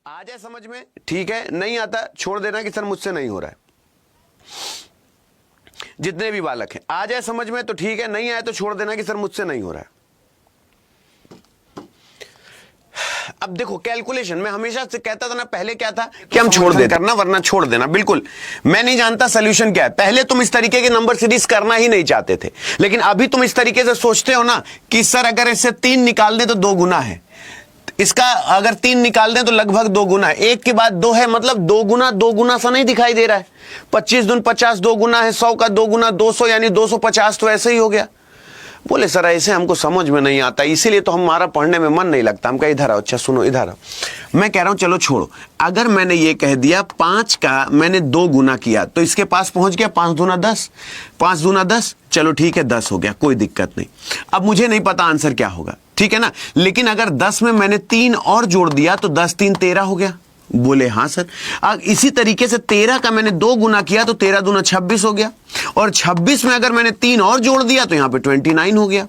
आ जाए समझ में ठीक है, नहीं आता छोड़ देना कि सर मुझसे नहीं हो रहा है। जितने भी बालक हैं आ जाए समझ में तो ठीक है, नहीं आए तो छोड़ देना कि सर मुझसे नहीं हो रहा है। अब देखो कैलकुलेशन मैं हमेशा से कहता था ना, पहले क्या था कि हम छोड़ देते करना वरना छोड़ देना, बिल्कुल मैं नहीं जानता सोल्यूशन क्या है। पहले तुम इस तरीके के नंबर सीरीज करना ही नहीं चाहते थे, लेकिन अभी तुम इस तरीके से सोचते हो ना कि सर अगर इससे 3 निकाल दें तो 2 गुना है, इसका अगर 3 निकाल दें तो लगभग 2 गुना है, 1 के बाद 2 है, मतलब 2 गुना सा नहीं दिखाई दे रहा है। 25 दून 50 2 गुना है, 100 का 2 गुना 200 यानी 250, तो ऐसे ही हो गया। बोले सर ऐसे हमको समझ में नहीं आता, इसीलिए तो हमारा पढ़ने में मन नहीं लगता। हम कहा इधर आओ, अच्छा सुनो इधर आओ, मैं कह रहा हूं चलो छोड़ो। अगर मैंने ये कह दिया 5 का मैंने 2 गुना किया तो इसके पास पहुंच गया 5 दूना 10, 5 दूना 10, चलो ठीक है 10 हो गया, कोई दिक्कत नहीं। अब मुझे नहीं पता आंसर क्या होगा, ठीक है ना, लेकिन अगर 10 में मैंने 3 और जोड़ दिया तो 10 3 13 हो गया। बोले हाँ सर। इसी तरीके से 13 का मैंने 2 गुना किया तो 13 दूना 26 हो गया, और 26 में अगर मैंने 3 और जोड़ दिया तो यहां पे 29 हो गया।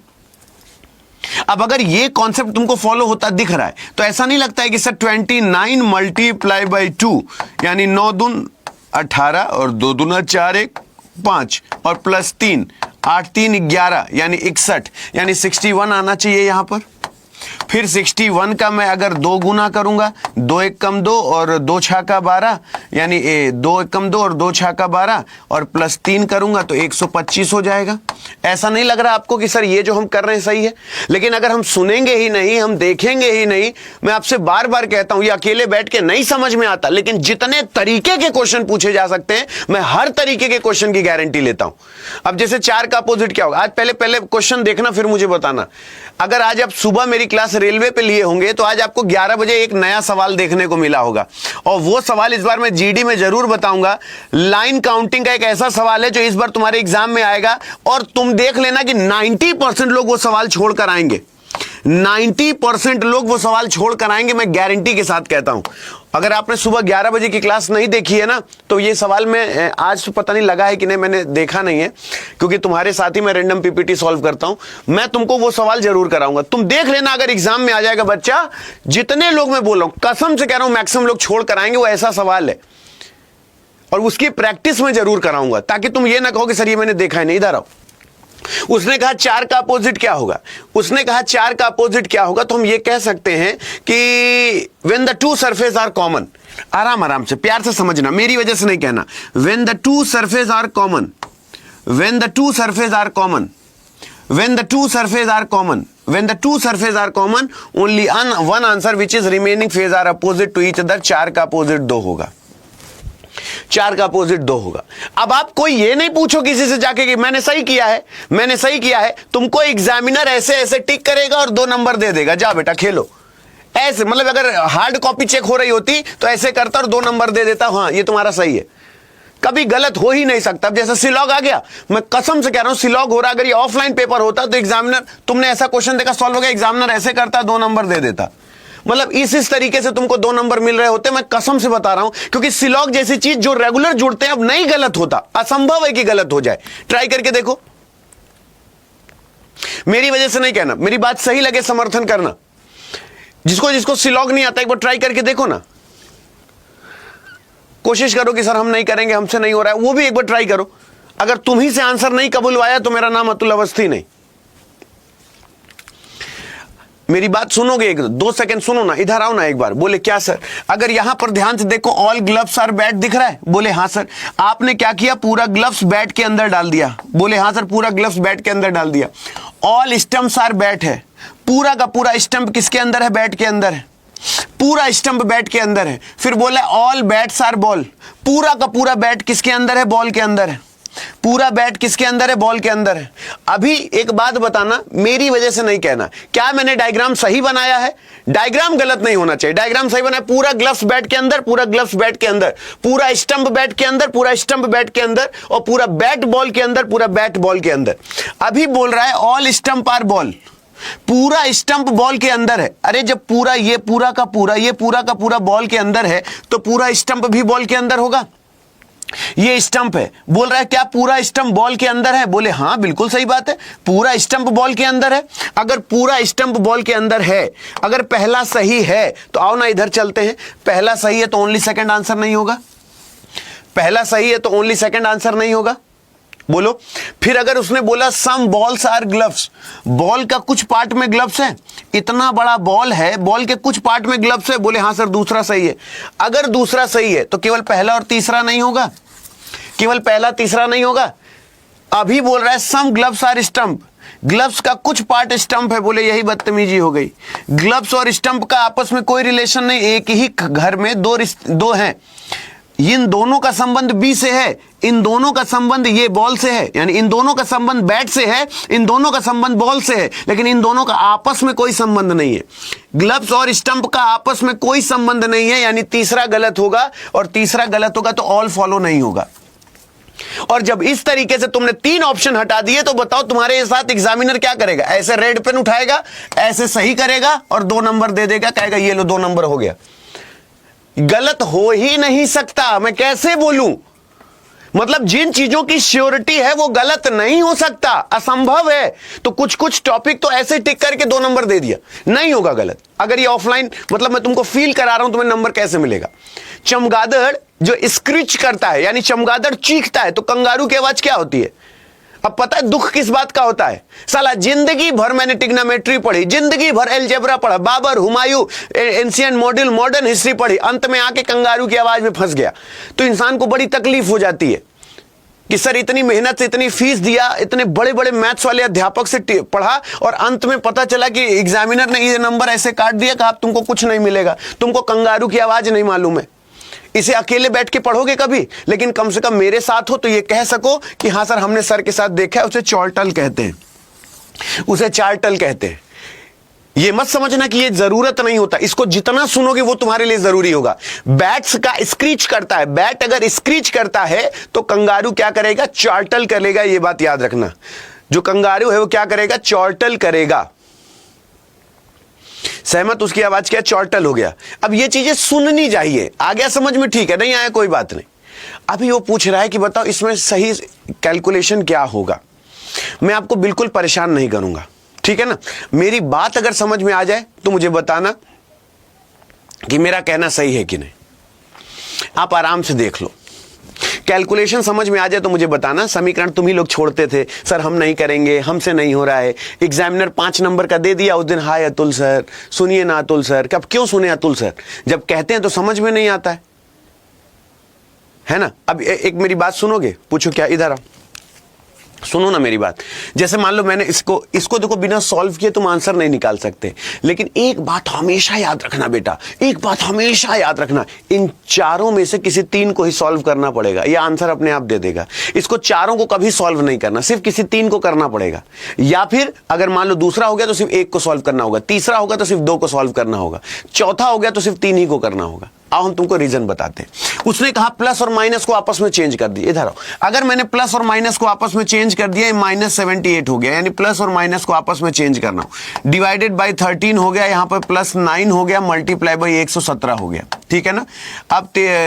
अब अगर ये कॉन्सेप्ट तुमको फॉलो होता दिख रहा है तो ऐसा नहीं लगता है कि सर 29 मल्टीप्लाई बाई 2 यानी 9 दून 18 और 2 दूना 4 1 5 और प्लस 3 8 3 11 यानी 61 यानी 61 आना चाहिए यहां पर। फिर 61 का मैं अगर 2 गुना करूंगा, 2 1 कम 2 और 2 छाका 12 यानी 2 1 कम 2 और 2 छाका 12 और प्लस 3 करूंगा तो 125 हो जाएगा। ऐसा नहीं लग रहा आपको कि सर ये जो हम कर रहे हैं सही है? लेकिन अगर हम सुनेंगे ही नहीं, हम देखेंगे ही नहीं, मैं आपसे बार बार कहता हूं ये अकेले बैठ के नहीं समझ में आता, लेकिन जितने तरीके के क्वेश्चन पूछे जा सकते हैं मैं हर तरीके के क्वेश्चन की गारंटी लेता हूं। अब जैसे 4 का अपोजिट क्या होगा, आज पहले क्वेश्चन देखना फिर मुझे बताना। अगर आज आप सुबह मेरी क्लास रेलवे पे लिए होंगे तो आज आपको 11 बजे एक नया सवाल देखने को मिला होगा, और वो सवाल इस बार मैं जीडी में जरूर बताऊंगा। लाइन काउंटिंग का एक ऐसा सवाल है जो इस बार तुम्हारे एग्जाम में आएगा, और तुम देख लेना कि 90% लोग वो सवाल छोड़कर आएंगे। 90% लोग वो सवाल छोड़कर आएंगे, मैं गारंटी के साथ कहता हूं। अगर आपने सुबह 11 बजे की क्लास नहीं देखी है ना तो ये सवाल मैं आज तो पता नहीं लगा है कि नहीं, मैंने देखा नहीं है क्योंकि तुम्हारे साथ ही मैं रैंडम पीपीटी सॉल्व करता हूं। मैं तुमको वो सवाल जरूर कराऊंगा, तुम देख लेना। अगर एग्जाम में आ जाएगा बच्चा, जितने लोग मैं बोल रहा हूं कसम से कह रहा हूं मैक्सिमम लोग छोड़ कर आएंगे। वो ऐसा सवाल है और उसकी प्रैक्टिस में जरूर कराऊंगा ताकि तुम ये ना कहो कि सर ये मैंने देखा है नहीं। इधर आओ। उसने कहा 4 का अपोजिट क्या होगा, उसने कहा 4 का अपोजिट क्या होगा, तो हम ये कह सकते हैं कि when the two surfaces are common, आराम से प्यार से समझना, मेरी वजह से नहीं कहना। when the two surfaces are common, when the two surfaces are common, when the two surfaces are common, when the two surfaces are common, only one answer which is remaining phase are opposite to each other। 4 का opposite 2 होगा, 4 का opposite 2 होगा। अब आप कोई ये नहीं पूछो किसी से जाके कि मैंने सही किया है, मैंने सही किया है। तुमको एग्जामिनर ऐसे ऐसे टिक करेगा और 2 नंबर दे देगा, जा बेटा खेलो। ऐसे मतलब अगर हार्ड कॉपी चेक हो रही होती तो ऐसे करता और 2 नंबर दे देता, हाँ ये तुम्हारा सही है। कभी गलत हो ही नहीं सकता। अब जैसे सिलॉग आ गया, मैं कसम से कह रहा हूं सिलॉग हो रहा, अगर ये ऑफलाइन पेपर होता तो एग्जामिनर, तुमने ऐसा क्वेश्चन देखा सॉल्व हो गया, एग्जामिनर ऐसे करता 2 नंबर दे देता। मतलब इस तरीके से तुमको 2 नंबर मिल रहे होते, मैं कसम से बता रहा हूं, क्योंकि सिलॉग जैसी चीज जो रेगुलर जुड़ते हैं अब नहीं गलत होता, असंभव है कि गलत हो जाए। ट्राई करके देखो, मेरी वजह से नहीं कहना, मेरी बात सही लगे समर्थन करना। जिसको जिसको सिलॉग नहीं आता एक बार ट्राई करके देखो ना, कोशिश करो कि सर हम नहीं करेंगे, हमसे नहीं हो रहा है, वो भी एक बार ट्राई करो। अगर तुम्ही से आंसर नहीं कबूलवाया तो मेरा नाम अतुल अवस्थी नहीं। मेरी बात सुनोगे, 2 सेकंड सुनो ना, इधर आओ ना एक बार। बोले क्या सर, अगर यहां पर ध्यान से देखो ऑल ग्लव्स आर बैट दिख रहा है? बोले हाँ सर। आपने क्या किया, पूरा ग्लव्स बैट के अंदर डाल दिया? बोले हाँ सर, पूरा ग्लव्स बैट के अंदर डाल दिया। ऑल स्टंप्स आर बैट है, पूरा का पूरा स्टंप किसके अंदर है? बैट के अंदर है, पूरा स्टंप बैट के अंदर है। फिर बोला ऑल बैट्स आर बॉल, पूरा का पूरा बैट किसके अंदर है? बॉल के अंदर है। पूरा बैट किसके अंदर है? बॉल के अंदर है। अभी एक बात बताना, मेरी वजह से नहीं कहना, क्या मैंने डायग्राम सही बनाया है? डायग्राम गलत नहीं होना चाहिए, डायग्राम सही बनाया। पूरा ग्लव्स बैट के अंदर, पूरा ग्लव्स बैट के अंदर, पूरा स्टंप बैट के अंदर, पूरा स्टंप बैट के अंदर, और पूरा बैट बॉल के अंदर, पूरा बैट बॉल के अंदर। अभी बोल रहा है ऑल स्टंप आर बॉल, पूरा स्टंप बॉल के अंदर है। अरे जब पूरा ये पूरा का पूरा, ये पूरा का पूरा बॉल के अंदर है तो पूरा स्टंप भी बॉल के अंदर होगा। ये स्टंप है, बोल रहा है क्या पूरा स्टंप बॉल के अंदर है? बोले हाँ बिल्कुल सही बात है, पूरा स्टंप बॉल के अंदर है। अगर पूरा स्टंप बॉल के अंदर है, अगर पहला सही है तो आओ ना इधर चलते हैं। पहला सही है तो ओनली सेकंड आंसर नहीं होगा? पहला सही है तो ओनली सेकंड आंसर नहीं होगा? बोलो। फिर अगर उसने बोला सम बॉल्स आर ग्लव्स, बॉल का कुछ पार्ट में ग्लव्स है, इतना बड़ा बॉल है, बॉल के कुछ पार्ट में ग्लव्स है। बोले हाँ सर दूसरा सही है। अगर दूसरा सही है तो केवल पहला और तीसरा नहीं होगा, केवल पहला तीसरा नहीं होगा। अभी बोल रहा है सम ग्लव्स आर स्टंप, ग्लव्स का कुछ पार्ट स्टंप है। बोले यही बदतमीजी हो गई। ग्लव्स और स्टंप का आपस में कोई रिलेशन नहीं, एक ही घर में दो हैं। इन दोनों का संबंध बी से है, इन दोनों का संबंध ये बॉल से है, यानी इन दोनों का संबंध बैट से है, इन दोनों का संबंध बॉल से है, लेकिन इन दोनों का आपस में कोई संबंध नहीं है। ग्लव्स और स्टंप का आपस में कोई संबंध नहीं है, यानी तीसरा गलत होगा, और तीसरा गलत होगा तो ऑल फॉलो नहीं होगा। और जब इस तरीके से तुमने 3 ऑप्शन हटा दिए तो बताओ तुम्हारे साथ एग्जामिनर क्या करेगा? ऐसे रेड पेन उठाएगा, ऐसे सही करेगा और 2 नंबर दे देगा, कहेगा ये लो 2 नंबर हो गया। गलत हो ही नहीं सकता, मैं कैसे बोलूं? मतलब जिन चीजों की श्योरिटी है वो गलत नहीं हो सकता, असंभव है। तो कुछ कुछ टॉपिक तो ऐसे टिक करके 2 नंबर दे दिया, नहीं होगा गलत। अगर ये ऑफलाइन, मतलब मैं तुमको फील करा रहा हूं, तुम्हें नंबर कैसे मिलेगा? चमगादड़ जो स्क्रीच करता है, यानी चमगादड़ चीखता है, तो कंगारू की आवाज क्या होती है? अब पता है दुख किस बात का होता है? साला जिंदगी भर मैंने ट्रिग्नोमेट्री पढ़ी, जिंदगी भर अलजेब्रा पढ़ा, Babar, Humayun, ancient model, modern history पढ़ी, अंत में आके कंगारू की आवाज में फंस गया। तो इंसान को बड़ी तकलीफ हो जाती है कि सर इतनी मेहनत से इतनी फीस दिया, इतने बड़े बड़े मैथ्स वाले अध्यापक से पढ़ा, और अंत में पता चला कि एग्जामिनर ने ये नंबर ऐसे काट दिया कि आप तुमको कुछ नहीं मिलेगा, तुमको कंगारू की आवाज नहीं मालूम है। इसे अकेले बैठ के पढ़ोगे कभी, लेकिन कम से कम मेरे साथ हो तो ये कह सको कि हाँ सर हमने सर के साथ देखा है। उसे चॉर्टल कहते हैं, उसे चार्टल कहते हैं। ये मत समझना कि ये जरूरत नहीं होता, इसको जितना सुनोगे वो तुम्हारे लिए जरूरी होगा। बैट्स का स्क्रीच करता है, बैट अगर स्क्रीच करता है तो कंगारू क्या करेगा? चार्टल करेगा। ये बात याद रखना, जो कंगारू है वो क्या करेगा? चॉर्टल करेगा। सहमत? उसकी आवाज क्या? चॉर्टल हो गया। अब ये चीजें सुननी चाहिए। आ गया समझ में? ठीक है, नहीं आया कोई बात नहीं। अभी वो पूछ रहा है कि बताओ इसमें सही कैलकुलेशन क्या होगा। मैं आपको बिल्कुल परेशान नहीं करूंगा, ठीक है ना? मेरी बात अगर समझ में आ जाए तो मुझे बताना कि मेरा कहना सही है कि नहीं। आप आराम से देख लो, कैलकुलेशन समझ में आ जाए तो मुझे बताना। समीकरण तुम ही लोग छोड़ते थे, सर हम नहीं करेंगे, हमसे नहीं हो रहा है। एग्जामिनर 5 नंबर का दे दिया उस दिन। हाय अतुल सर, सुनिए ना अतुल सर। कब क्यों सुने अतुल सर? जब कहते हैं तो समझ में नहीं आता है ना? अब एक मेरी बात सुनोगे? पूछो क्या? इधर आओ, सुनो ना मेरी बात। जैसे मान लो मैंने इसको देखो, बिना सॉल्व किए तुम आंसर नहीं निकाल सकते, लेकिन एक बात हमेशा याद रखना बेटा, एक बात हमेशा याद रखना, इन चारों में से किसी 3 को ही सॉल्व करना पड़ेगा, ये आंसर अपने आप दे देगा। इसको चारों को कभी सॉल्व नहीं करना, सिर्फ किसी 3 को करना पड़ेगा। या फिर अगर मान लो दूसरा हो गया तो सिर्फ 1 को सॉल्व करना होगा, तीसरा होगा तो सिर्फ 2 को सॉल्व करना होगा, चौथा हो गया तो सिर्फ 3 ही को करना होगा। आओ हम तुमको रीजन बताते हैं। उसने कहा प्लस और माइनस को आपस में चेंज कर दिया। इधर आओ, अगर मैंने प्लस और माइनस को आपस में चेंज कर दिया, -78 हो गया, यानी प्लस और माइनस को आपस में चेंज करना हो। डिवाइडेड बाय 13 हो गया, यहां पर +9 हो गया, मल्टीप्लाई बाय 117 हो गया, ठीक है ना? अब 13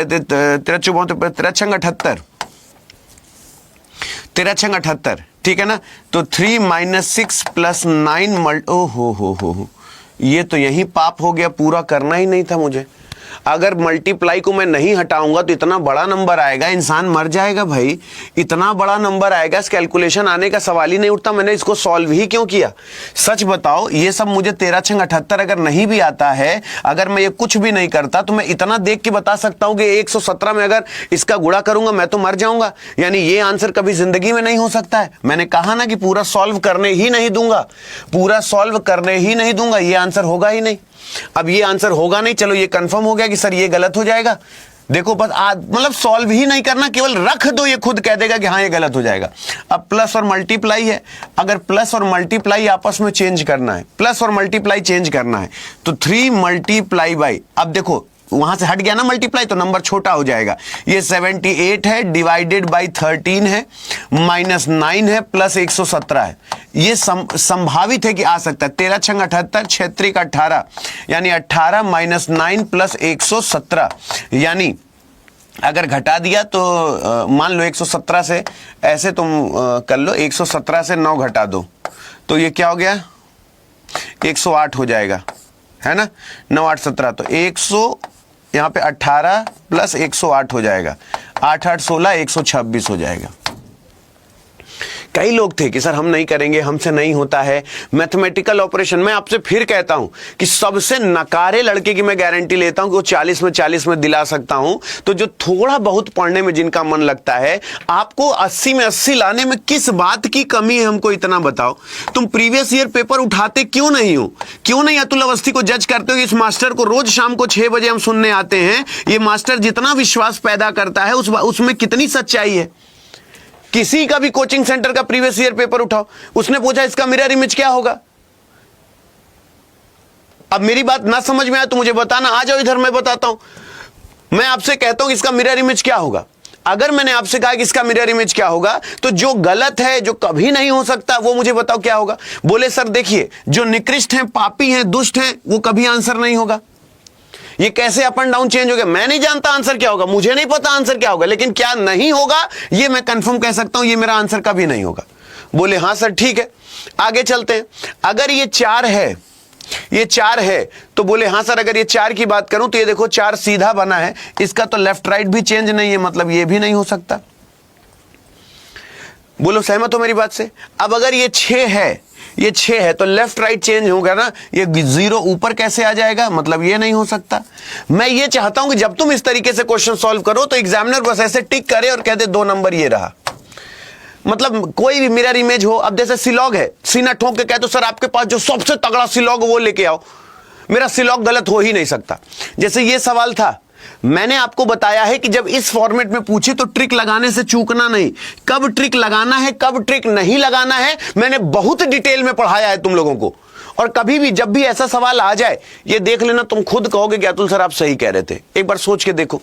78, ठीक है ना? तो 3 - 6 + 9 हो, ये तो यही पाप हो गया, पूरा करना ही नहीं था मुझे। अगर मल्टीप्लाई को मैं नहीं हटाऊंगा तो इतना बड़ा नंबर आएगा, इंसान मर जाएगा भाई। इतना बड़ा नंबर आएगा, इस कैलकुलेशन आने का सवाल ही नहीं उठता। मैंने इसको सॉल्व ही क्यों किया? सच बताओ, ये सब मुझे 13 × 78 अगर नहीं भी आता है, अगर मैं ये कुछ भी नहीं करता, तो मैं इतना देख के बता सकता हूं कि 117 में अगर इसका गुणा करूंगा मैं तो मर जाऊंगा। यानी ये आंसर कभी जिंदगी में नहीं हो सकता है। मैंने कहा ना कि पूरा सॉल्व करने ही नहीं दूंगा, पूरा सॉल्व करने ही नहीं दूंगा, ये आंसर होगा ही नहीं। अब ये आंसर होगा नहीं, चलो ये कंफर्म हो गया कि सर ये गलत हो जाएगा। देखो बस मतलब सॉल्व ही नहीं करना, केवल रख दो, ये खुद कह देगा कि हाँ ये गलत हो जाएगा। अब प्लस और मल्टीप्लाई है, अगर प्लस और मल्टीप्लाई आपस में चेंज करना है, प्लस और मल्टीप्लाई चेंज करना है, तो 3 × अब देखो वहां से हट गया ना मल्टीप्लाई, तो नंबर छोटा हो जाएगा। ये 78 है, डिवाइडेड बाय 13 है, -9 है, प्लस 117 है। ये संभावित है कि आ सकता है। 13 × 78, 6 × 18, यानी 18 - 9 + 117, यानी अगर घटा दिया तो मान लो 117 से ऐसे तुम कर लो, 117 से 9 घटा दो तो ये क्या हो गया, 108 हो जाएगा, है ना। 9 8 17 तो 100 यहाँ पे 18 प्लस 108 हो जाएगा, 8 8 16 126 हो जाएगा। कई लोग थे कि सर हम नहीं करेंगे, हमसे नहीं होता है मैथमेटिकल ऑपरेशन। मैं आपसे फिर कहता हूं कि सबसे नकारे लड़के की मैं गारंटी लेता हूं कि वो 40 में दिला सकता हूं। तो जो थोड़ा बहुत पढ़ने में जिनका मन लगता है, आपको 80 में 80 लाने में किस बात की कमी है, हमको इतना बताओ। तुम प्रीवियस ईयर पेपर उठाते क्यों नहीं हो? क्यों नहीं अतुल अवस्थी को जज करते हो? इस मास्टर को रोज शाम को 6 बजे हम सुनने आते हैं, ये मास्टर जितना विश्वास पैदा करता है उसमें कितनी सच्चाई है। किसी का भी कोचिंग सेंटर का प्रीवियस ईयर पेपर उठाओ, उसने पूछा इसका मिरर इमेज क्या होगा। अब मेरी बात ना समझ में आए तो मुझे बताना, आ जाओ इधर, मैं बताता हूं। मैं आपसे कहता हूं कि इसका मिरर इमेज क्या होगा। अगर मैंने आपसे कहा कि इसका मिरर इमेज क्या होगा, तो जो गलत है, जो कभी नहीं हो सकता, वो मुझे बताओ क्या होगा। बोले सर देखिए, जो निकृष्ट हैं, पापी हैं, दुष्ट हैं, वो कभी आंसर नहीं होगा। ये कैसे अप एंड डाउन चेंज हो गया, मैं नहीं जानता आंसर क्या होगा, मुझे नहीं पता आंसर क्या होगा, लेकिन क्या नहीं होगा ये मैं कंफर्म कह सकता हूं, ये मेरा आंसर कभी नहीं होगा। बोले हां सर ठीक है, आगे चलते हैं। अगर ये 4 है, ये 4 है, तो बोले हां सर अगर ये 4 की बात करूं तो ये देखो 4 सीधा बना है, इसका तो लेफ्ट राइट भी चेंज नहीं है, मतलब ये भी नहीं हो सकता। बोलो सहमत हो मेरी बात से? अब अगर ये 6 है, ये 6 है, तो लेफ्ट राइट चेंज होगा ना, ये 0 ऊपर कैसे आ जाएगा, मतलब ये नहीं हो सकता। मैं ये चाहता हूं कि जब तुम इस तरीके से क्वेश्चन सॉल्व करो तो एग्जामिनर बस ऐसे टिक करे और कह दे 2 नंबर ये रहा। मतलब कोई भी मिरर इमेज हो, अब जैसे सिलॉग है, सीना ठोक के कह दो सर आपके पास जो सबसे तगड़ा सिलॉग वो लेके आओ, मेरा सिलॉग गलत हो ही नहीं सकता। जैसे ये सवाल था, मैंने आपको बताया है कि जब इस फॉर्मेट में पूछे तो ट्रिक लगाने से चूकना नहीं। कब ट्रिक लगाना है, कब ट्रिक नहीं लगाना है, मैंने बहुत डिटेल में पढ़ाया है तुम लोगों को। और कभी भी जब भी ऐसा सवाल आ जाए, ये देख लेना, तुम खुद कहोगे कि अतुल सर आप सही कह रहे थे। एक बार सोच के देखो।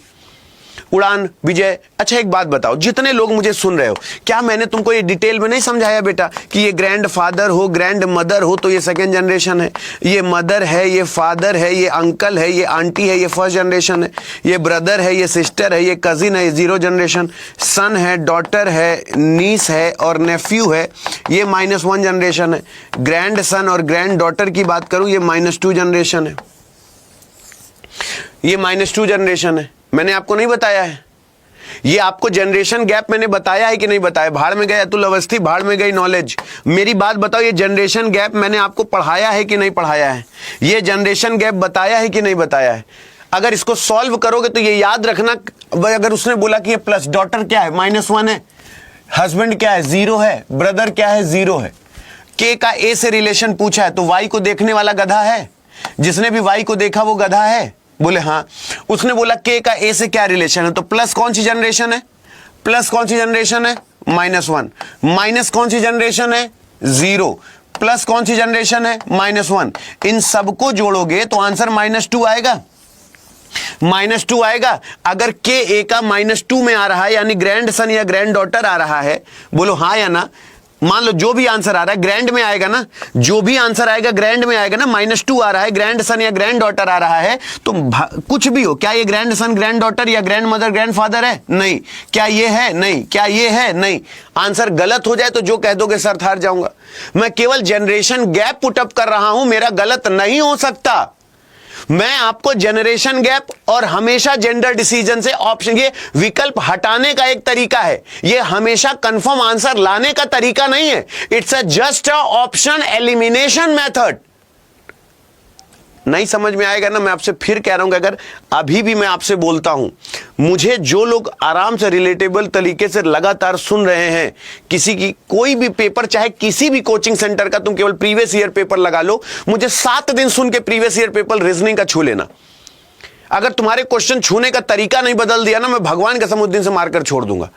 उड़ान, विजय, अच्छा एक बात बताओ, जितने लोग मुझे सुन रहे हो, क्या मैंने तुमको ये डिटेल में नहीं समझाया बेटा कि ये ग्रैंड फादर हो, ग्रैंड मदर हो तो ये सेकेंड जनरेशन है, ये मदर है, ये फादर है, ये अंकल है, ये आंटी है, ये फर्स्ट जनरेशन है, ये ब्रदर है, ये सिस्टर है, ये कजिन है, ये 0 जनरेशन, सन है, डॉटर है, नीस है और नेफ्यू है, ये -1 जनरेशन है। ग्रैंड सन और ग्रैंड डॉटर की बात करूं, ये -2 जनरेशन है, ये -2 जनरेशन है। मैंने आपको नहीं बताया है, ये आपको जनरेशन गैप मैंने बताया है कि नहीं बताया? भाड़ में गए अतुल अवस्थी, भाड़ में गई नॉलेज। मेरी बात बताओ, ये जनरेशन गैप मैंने आपको पढ़ाया है कि नहीं पढ़ाया है? ये जनरेशन गैप बताया है कि नहीं बताया है? अगर इसको सॉल्व करोगे तो ये याद रखना, अगर उसने बोला कि ये प्लस, डॉटर क्या है -1 है, हस्बैंड क्या है 0 है, ब्रदर क्या है 0 है, के का ए से रिलेशन पूछा है, तो वाई को देखने वाला गधा है? जिसने भी वाई को देखा वो गधा है? बोले हाँ। उसने बोला के का ए से क्या रिलेशन है, तो प्लस कौन सी जनरेशन है, प्लस कौन सी जनरेशन है -1, माइनस कौन सी जनरेशन है 0, प्लस कौन सी जनरेशन है -1। इन सबको जोड़ोगे तो आंसर -2 आएगा, -2 आएगा। अगर के ए का -2 में आ रहा है, यानी ग्रैंड सन या ग्रैंड डॉटर आ रहा है, बोलो हाँ या ना। मान लो जो भी आंसर आ रहा है ग्रैंड में आएगा ना, जो भी आंसर आएगा ग्रैंड में आएगा ना। -2 आ रहा है, ग्रैंड सन या ग्रैंड डॉटर आ रहा है, तो कुछ भी हो, क्या ये ग्रैंड सन, ग्रैंड डॉटर या ग्रैंड मदर, ग्रैंड फादर है? नहीं। क्या ये है? नहीं। क्या ये है? नहीं। आंसर गलत हो जाए तो जो कह दोगे सर हार जाऊंगा। मैं केवल जनरेशन गैप पुटअप कर रहा हूं, मेरा गलत नहीं हो सकता। मैं आपको जनरेशन गैप और हमेशा जेंडर डिसीजन से ऑप्शन, ये विकल्प हटाने का एक तरीका है, ये हमेशा कंफर्म आंसर लाने का तरीका नहीं है। It's a just a option elimination method. नहीं समझ में आएगा ना, मैं आपसे फिर कह रहा हूं कि अगर अभी भी मैं आपसे बोलता हूं, मुझे जो लोग आराम से रिलेटेबल तरीके से लगातार सुन रहे हैं, किसी की कोई भी पेपर, चाहे किसी भी कोचिंग सेंटर का, तुम केवल प्रीवियस ईयर पेपर लगा लो, मुझे 7 दिन सुन के प्रीवियस ईयर पेपर रीजनिंग का छू लेना। अगर तुम्हारे क्वेश्चन छूने का तरीका नहीं बदल दिया ना, मैं भगवान कसम उस दिन से मारकर छोड़ दूंगा।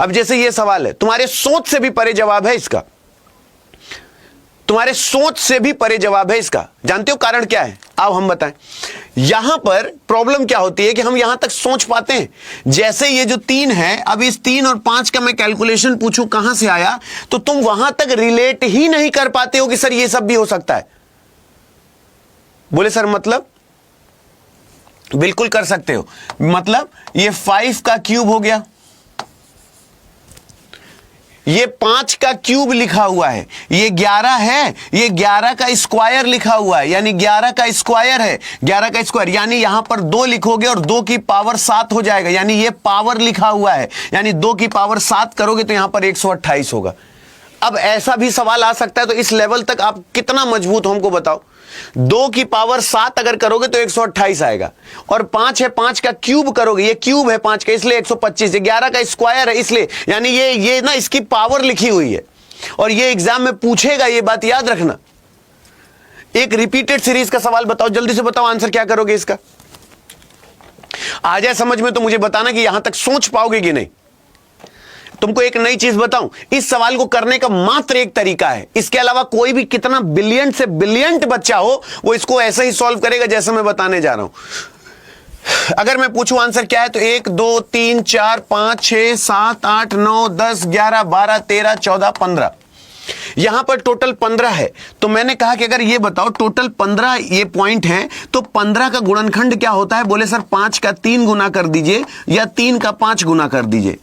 अब जैसे ये सवाल है, तुम्हारे सोच से भी परे जवाब है इसका, तुम्हारे सोच से भी परे जवाब है इसका। जानते हो कारण क्या है? आओ हम बताएं। यहां पर प्रॉब्लम क्या होती है कि हम यहां तक सोच पाते हैं, जैसे ये जो 3 है, अब इस 3 और 5 का मैं कैलकुलेशन पूछूं कहां से आया, तो तुम वहां तक रिलेट ही नहीं कर पाते हो कि सर ये सब भी हो सकता है। बोले सर मतलब? बिल्कुल कर सकते हो। मतलब ये 5 का क्यूब हो गया, ये 5 का क्यूब लिखा हुआ है, ये 11 है, ये 11 का स्क्वायर लिखा हुआ है, यानी 11 का स्क्वायर है, 11 का स्क्वायर, यानी यहां पर 2 लिखोगे और 2 की पावर 7 हो जाएगा, यानी ये पावर लिखा हुआ है, यानी 2 की पावर 7 करोगे तो यहां पर 128 होगा। अब ऐसा भी सवाल आ सकता है, तो इस लेवल तक आप कितना मजबूत हो हमको बताओ। 2 की पावर 7 अगर करोगे तो 128 आएगा, और 5 है, 5 का क्यूब करोगे, ये क्यूब है 5 का इसलिए 125, 11 का स्क्वायर है इसलिए, यानी ये ना इसकी पावर लिखी हुई है, और ये एग्जाम में पूछेगा, ये बात याद रखना। एक रिपीटेड सीरीज का सवाल बताओ, जल्दी से बताओ आंसर क्या करोगे इसका। आ जाए समझ में तो मुझे बताना कि यहां तक सोच पाओगे कि नहीं। तुमको एक नई चीज बताऊं, इस सवाल को करने का मात्र एक तरीका है, इसके अलावा कोई भी कितना बिलियंट से बिलियंट बच्चा हो वो इसको ऐसे ही सॉल्व करेगा जैसे मैं बताने जा रहा हूं। अगर मैं पूछूं आंसर क्या है, तो 1 2 3 4 5 6 7 8 9 10 11 12 13 14 15, यहां पर टोटल 15 है। तो मैंने कहा कि अगर ये बताओ टोटल 15 ये पॉइंट हैं, तो 15 का गुणनखंड क्या होता है। बोले सर 5 का 3 गुना कर दीजिए या 3 का 5 गुना कर दीजिए।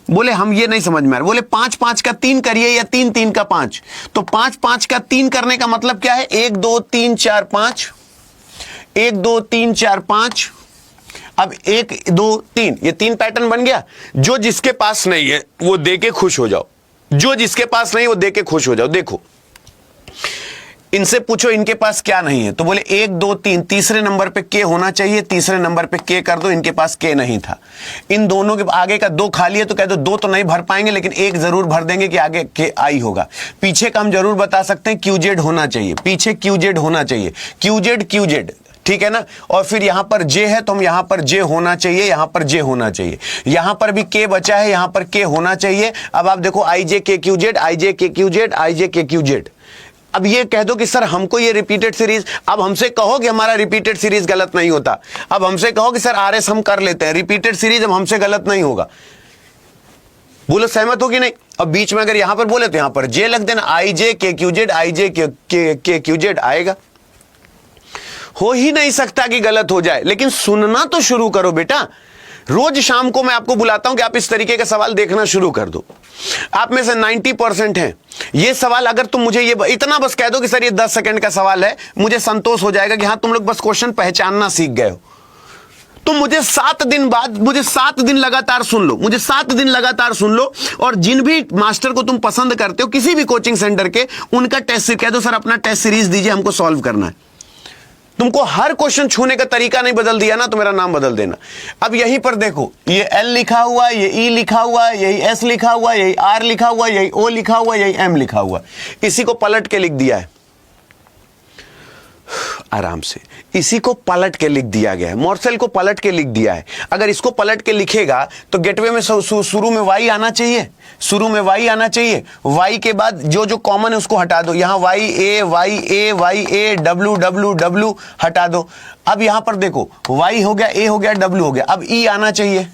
बोले हम ये नहीं समझ में आ रहा। बोले 5 5 का 3 करिए या 3 3 का 5। तो 5 5 का 3 करने का मतलब क्या है, 1 2 3 4 5, 1 2 3 4 5, अब 1 2 3, ये 3 पैटर्न बन गया। जो जिसके पास नहीं है वो दे के खुश हो जाओ, जो जिसके पास नहीं वो दे के खुश हो जाओ। देखो इनसे पूछो इनके पास क्या नहीं है, तो बोले 1 2 3, तीसरे नंबर पे के होना चाहिए, तीसरे नंबर पे के कर दो, इनके पास के नहीं था। इन दोनों के आगे का 2 खाली है, तो कह दो 2 तो नहीं भर पाएंगे लेकिन 1 जरूर भर देंगे कि आगे के आई होगा। पीछे का हम जरूर बता सकते हैं क्यूजेड होना चाहिए, पीछे क्यूजेड होना चाहिए, क्यूजेड ठीक है ना। और फिर यहां पर जे है तो हम यहां पर जे होना चाहिए, यहां पर जे होना चाहिए, यहां पर भी के बचा है, यहां पर के होना चाहिए। अब आप देखो आई जे के क्यूजेड, आई जे के क्यूजेड, आई जे के क्यूजेड। अब ये कह दो कि सर हमको ये रिपीटेड सीरीज, अब हमसे कहो कि हमारा रिपीटेड सीरीज गलत नहीं होता, अब हमसे कहो कि सर आरएस हम कर लेते हैं, रिपीटेड सीरीज अब हमसे गलत नहीं होगा। बोलो सहमत हो कि नहीं। अब बीच में अगर यहां पर बोले तो यहां पर जे लग देना, आई जे के क्यूजेड, आई जे के क्यूजेड आएगा। हो ही नहीं सकता कि गलत हो जाए, लेकिन सुनना तो शुरू करो बेटा। रोज शाम को मैं आपको बुलाता हूं कि आप इस तरीके का सवाल देखना शुरू कर दो। आप में से 90% हैं, ये सवाल अगर तुम मुझे ये इतना बस कह दो कि सर ये 10 सेकंड का सवाल है, मुझे संतोष हो जाएगा कि हाँ तुम लोग बस क्वेश्चन पहचानना सीख गए हो। तुम मुझे 7 दिन बाद, मुझे 7 दिन लगातार सुन लो, मुझे 7 दिन लगातार सुन लो, और जिन भी मास्टर को तुम पसंद करते हो किसी भी कोचिंग सेंटर के, उनका टेस्ट कह दो सर अपना टेस्ट सीरीज दीजिए, हमको सॉल्व करना है। तुमको हर क्वेश्चन छूने का तरीका नहीं बदल दिया ना तो मेरा नाम बदल देना। अब यहीं पर देखो ये एल लिखा हुआ, ये ई लिखा हुआ, यही एस लिखा हुआ, यही आर लिखा हुआ, यही ओ लिखा हुआ, यही एम लिखा हुआ। इसी को पलट के लिख दिया है आराम से, इसी को पलट के लिख दिया गया है, मॉर्सेल को पलट के लिख दिया है। अगर इसको पलट के लिखेगा तो गेटवे में शुरू में वाई आना चाहिए, शुरू में वाई आना चाहिए, वाई के बाद जो जो कॉमन है उसको हटा दो, यहां Y A W W W हटा दो। अब यहां पर देखो वाई हो गया, ए हो गया, डब्ल्यू हो गया, अब ई आना चाहिए,